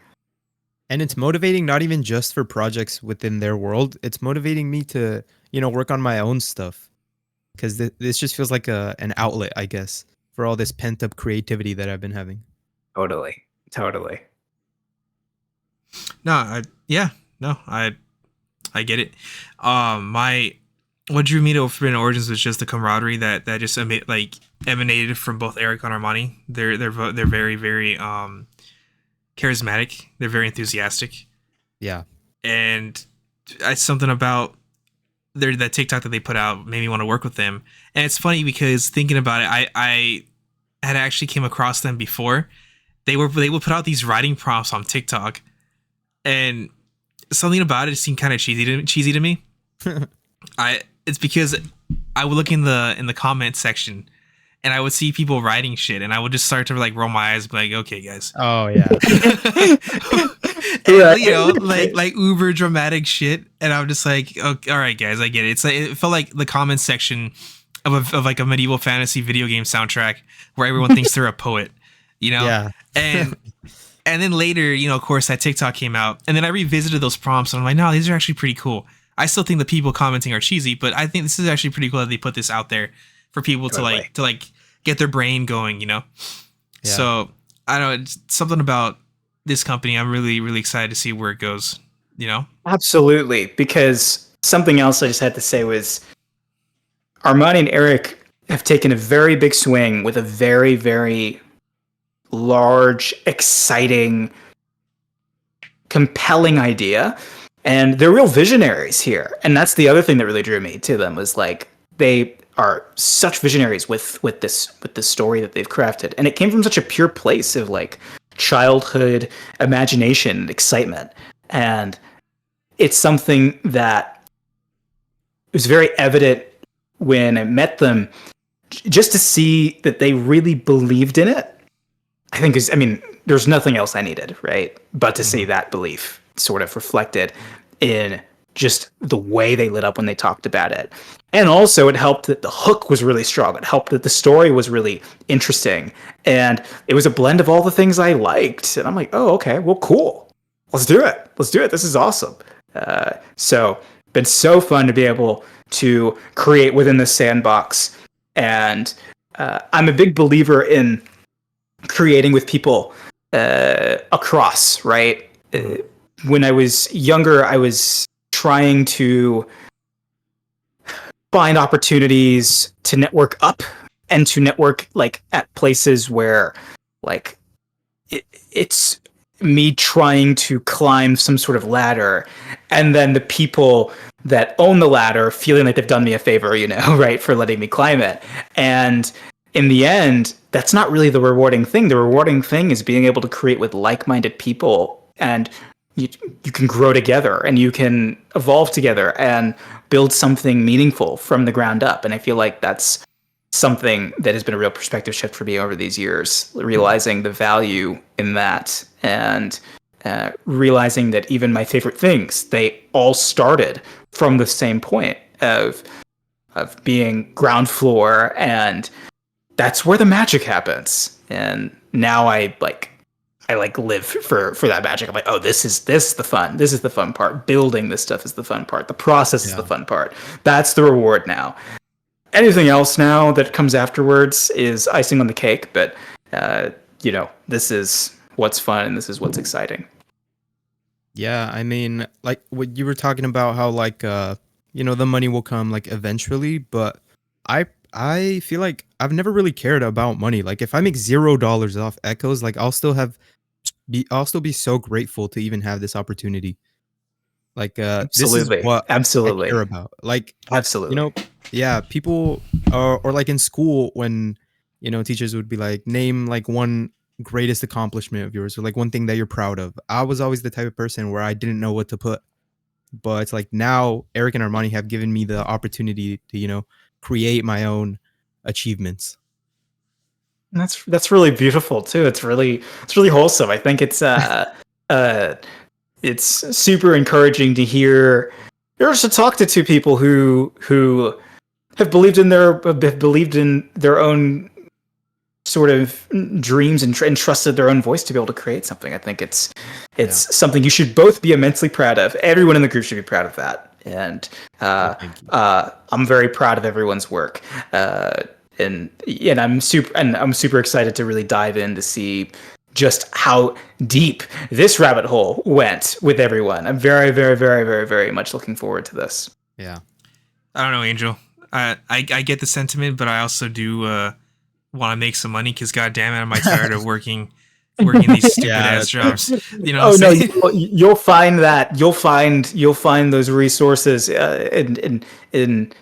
S3: And it's motivating not even just for projects within their world. It's motivating me to, work on my own stuff, because this just feels like an outlet, I guess, for all this pent up creativity that I've been having.
S2: Totally.
S1: No, I get it. What drew me to Forbidden Origins was just the camaraderie that just emanated from both Eric and Armani. They're very, very charismatic. They're very enthusiastic.
S3: Yeah.
S1: And something about that TikTok that they put out made me want to work with them. And it's funny because thinking about it, I had actually came across them before. They would put out these writing prompts on TikTok, and something about it seemed kind of cheesy to me. It's because I would look in the comment section, and I would see people writing shit, and I would just start to like roll my eyes, and be like, okay, guys.
S3: Oh yeah.
S1: And, like uber dramatic shit, and I'm just like, oh, all right, guys, I get it. It felt like the comment section of like a medieval fantasy video game soundtrack where everyone thinks they're a poet. you know?
S3: Yeah.
S1: And and then later, of course, that TikTok came out, and then I revisited those prompts, and I'm like, no, these are actually pretty cool. I still think the people commenting are cheesy, but I think this is actually pretty cool that they put this out there for people
S2: Totally.
S1: to get their brain going,
S3: Yeah.
S1: So I don't know, it's something about this company. I'm really, really excited to see where it goes,
S2: Absolutely. Because something else I just had to say was Armani and Eric have taken a very big swing with a very, very large, exciting, compelling idea. And they're real visionaries here. And that's the other thing that really drew me to them was like they are such visionaries with this story that they've crafted. And it came from such a pure place of like childhood imagination and excitement. And it's something that was very evident when I met them, just to see that they really believed in it. There's nothing else I needed, right? But to see that belief sort of reflected in just the way they lit up when they talked about it. And also it helped that the hook was really strong. It helped that the story was really interesting. And it was a blend of all the things I liked. And I'm like, oh, okay, well, cool. Let's do it. This is awesome. So been so fun to be able to create within the sandbox. And I'm a big believer in creating with people across, right? When I was younger, I was trying to find opportunities to network up and to network like at places where like it's me trying to climb some sort of ladder, and then the people that own the ladder feeling like they've done me a favor, right, for letting me climb it. And in the end, that's not really the rewarding thing. The rewarding thing is being able to create with like-minded people, and you can grow together and you can evolve together and build something meaningful from the ground up. And I feel like that's something that has been a real perspective shift for me over these years, realizing the value in that, and realizing that even my favorite things, they all started from the same point of being ground floor, and that's where the magic happens. And now I live for that magic. I'm like, oh, this is the fun. This is the fun part. Building this stuff is the fun part. The process is the fun part. That's the reward now. Anything else now that comes afterwards is icing on the cake. But this is what's fun and this is what's exciting.
S3: Yeah, I mean, like what you were talking about, how like the money will come like eventually, but I feel like I've never really cared about money. Like if I make $0 off Echoes, like I'll still be so grateful to even have this opportunity. Like this is what I care about. Like
S2: Absolutely.
S3: Yeah, people or like in school when teachers would be like, name like one greatest accomplishment of yours, or like one thing that you're proud of. I was always the type of person where I didn't know what to put. But it's like now Eric and Armani have given me the opportunity to, create my own achievements.
S2: That's really beautiful too. It's really wholesome. I think it's it's super encouraging to hear, or to talk to two people who have believed in their own sort of dreams and trusted their own voice to be able to create something. I think it's something you should both be immensely proud of. Everyone in the group should be proud of that. And I'm very proud of everyone's work. And I'm super excited to really dive in to see just how deep this rabbit hole went with everyone. I'm very, very, very, very, very much looking forward to this.
S3: Yeah.
S1: I don't know, Angel. I get the sentiment, but I also do want to make some money because, God damn it, am I tired of working these stupid ass jobs.
S2: Oh no, you'll find that you'll find those resources in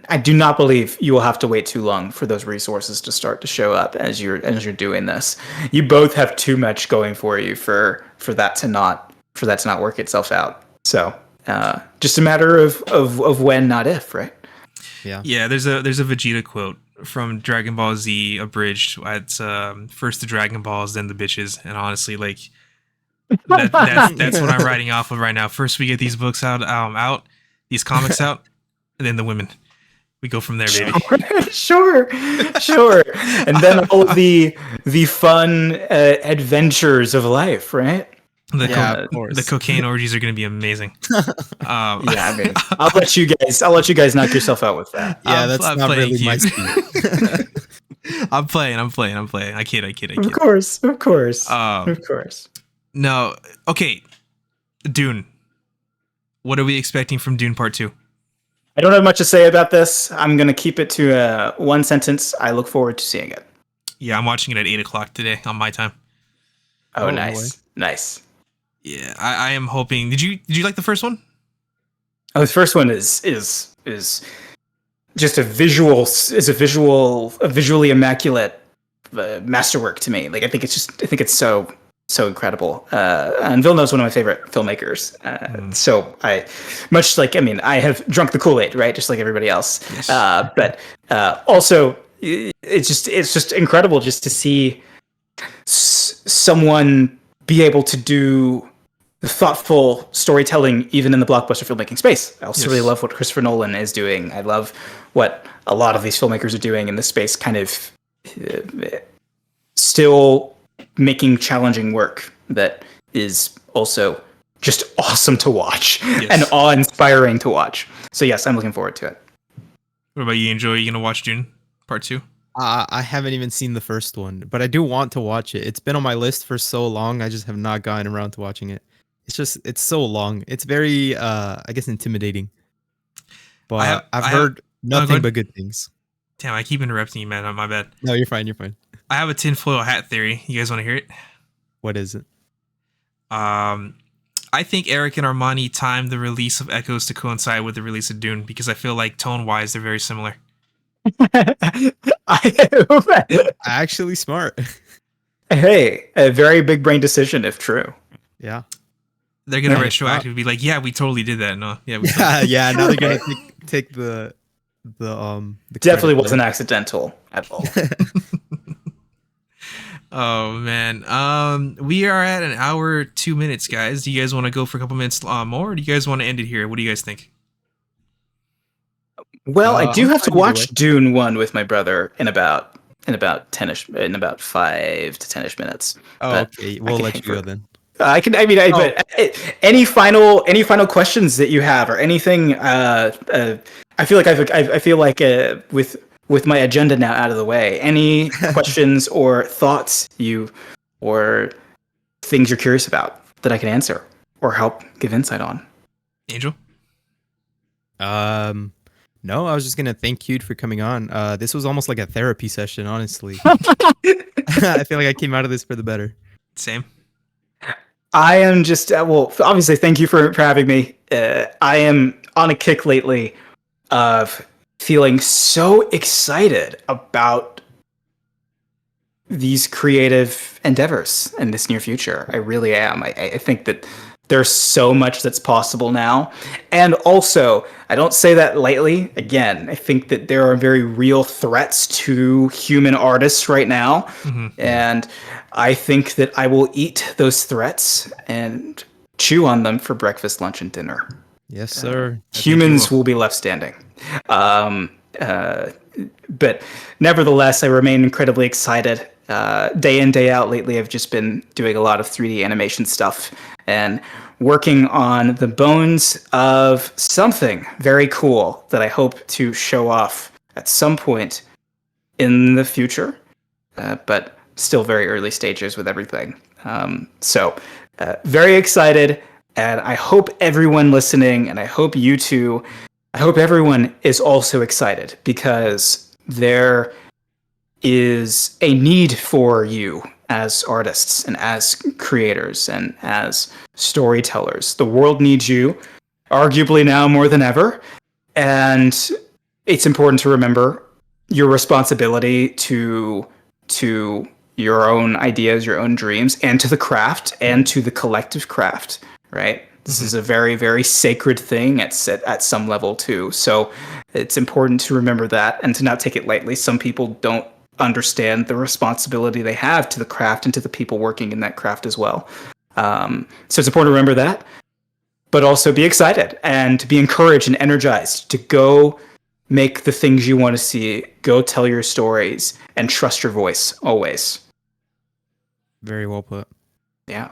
S2: I do not believe you will have to wait too long for those resources to start to show up as you're doing this. You both have too much going for you for that to not work itself out. So just a matter of when, not if, right?
S1: Yeah. There's a Vegeta quote from Dragon Ball Z abridged. It's first the Dragon Balls, then the bitches, and honestly, like that's what I'm writing off of right now. First we get these books out, these comics out, and then the women. We go from there, baby.
S2: Sure. And then all of the fun adventures of life, right?
S3: Of course.
S1: The cocaine orgies are going to be amazing.
S2: Yeah, I mean, I'll let you guys knock yourself out with that.
S3: Yeah,
S1: I'm
S3: that's not
S1: playing
S3: really my
S1: cute.
S3: speed.
S1: I'm playing. I kid.
S2: Of course.
S1: Um,
S2: Of course.
S1: No, okay. Dune. What are we expecting from Dune Part 2?
S2: I don't have much to say about this. I'm going to keep it to one sentence. I look forward to seeing it.
S1: Yeah, I'm watching it at 8 o'clock today on my time.
S2: Oh,
S3: Oh,
S2: nice.
S1: Yeah, I am hoping. Did you like the first one?
S2: Oh, the first one is just a visually immaculate masterwork to me. Like I think it's so incredible. And Villeneuve's one of my favorite filmmakers. So I have drunk the Kool-Aid, right? Just like everybody else.
S1: Yes.
S2: But also it's just incredible just to see someone be able to do thoughtful storytelling even in the blockbuster filmmaking space. I also really love what Christopher Nolan is doing. I love what a lot of these filmmakers are doing in this space, kind of still making challenging work that is also just awesome to watch and awe-inspiring to watch. So yes, I'm looking forward to it.
S1: What about you, Enjoy? You gonna watch Dune Part 2?
S3: I haven't even seen the first one, but I do want to watch it. It's been on my list for so long. I just have not gotten around to watching it. It's so long. It's very, I guess, intimidating. But I've heard nothing but good things.
S1: Damn, I keep interrupting you, man. My bad.
S3: No, you're fine. You're fine.
S1: I have a tinfoil hat theory. You guys want to hear it?
S3: What is it?
S1: I think Eric and Armani timed the release of Echoes to coincide with the release of Dune because I feel like tone-wise they're very similar.
S3: Actually, smart.
S2: Hey, a very big brain decision if true.
S3: Yeah.
S1: They're gonna retroactively be like, "Yeah, we totally did that." No, yeah, we
S3: yeah. Now they're gonna take the
S2: definitely wasn't accidental at all.
S1: Oh man, we are at an hour 2 minutes, guys. Do you guys want to go for a couple minutes more, or do you guys want to end it here? What do you guys think?
S2: Well, I do have to watch Dune 1 with my brother in about 5 to 10ish minutes.
S3: Oh, okay. We'll let you go then.
S2: Any final questions that you have or anything? I feel like with my agenda now out of the way, any questions or thoughts or things you're curious about that I can answer or help give insight on?
S1: Angel?
S3: No, I was just gonna thank Cued for coming on. This was almost like a therapy session, honestly. I feel like I came out of this for the better.
S1: Same.
S2: I am just obviously thank you for having me. I am on a kick lately of feeling so excited about these creative endeavors in this near future. I really am. I think that there's so much that's possible now. And also, I don't say that lightly. Again, I think that there are very real threats to human artists right now. Mm-hmm. And I think that I will eat those threats and chew on them for breakfast, lunch, and dinner.
S3: Yes, sir.
S2: Humans will be left standing. But nevertheless, I remain incredibly excited. Day in, day out lately, I've just been doing a lot of 3D animation stuff and working on the bones of something very cool that I hope to show off at some point in the future, but still very early stages with everything. So very excited, and I hope everyone listening, and I hope you too, I hope everyone is also excited because there is a need for you as artists and as creators and as storytellers. The world needs you, arguably now more than ever. And it's important to remember your responsibility to your own ideas, your own dreams, and to the craft and to the collective craft, right? This is a very, very sacred thing at some level too. So it's important to remember that and to not take it lightly. Some people don't understand the responsibility they have to the craft and to the people working in that craft as well. So it's important to remember that, but also be excited and to be encouraged and energized to go make the things you want to see, go tell your stories, and trust your voice always.
S3: Very well put.
S2: Yeah.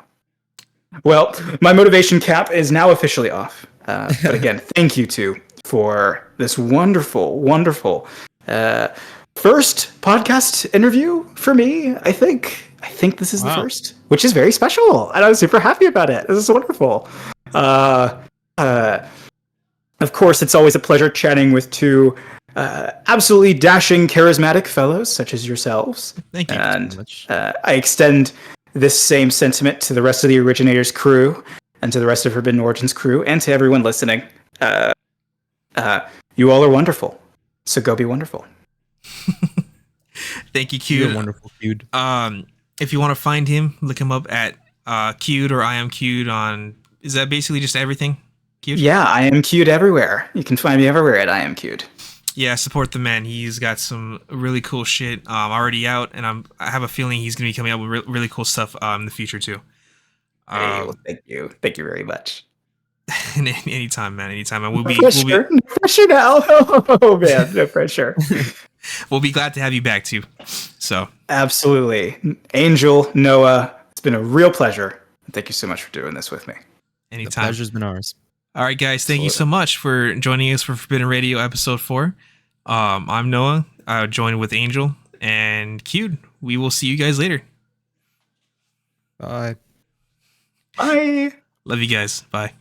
S2: Well, my motivation cap is now officially off. But again, thank you two for this wonderful, wonderful first podcast interview for me. I think this is the first, which is very special, and I was super happy about it. This is wonderful. Of course, it's always a pleasure chatting with two absolutely dashing, charismatic fellows such as yourselves.
S1: Thank you.
S2: And
S3: so much.
S2: I extend this same sentiment to the rest of the Originators crew, and to the rest of Forbidden Origins crew, and to everyone listening. You all are wonderful, so go be wonderful.
S1: Thank you, Cued.
S3: You're wonderful, Cued.
S1: If you want to find him, look him up at Cued or I am Cued on. Is that basically just everything? Cued?
S2: Yeah, I am Cued everywhere. You can find me everywhere at I am Cued.
S1: Yeah, support the man. He's got some really cool shit already out, and I have a feeling he's gonna be coming out with really cool stuff in the future too.
S2: Hey, well, thank you very much.
S1: Anytime, man. Anytime, and
S2: No pressure now. Oh man, no pressure.
S1: We'll be glad to have you back too. So
S2: absolutely, Angel, Noah, it's been a real pleasure. Thank you so much for doing this with me.
S1: Anytime.
S3: The pleasure's been ours.
S1: All right, guys. Thank you so much for joining us for Forbidden Radio episode 4. I'm Noah. I joined with Angel and Cued. We will see you guys later.
S3: Bye.
S2: Bye.
S1: Love you guys. Bye.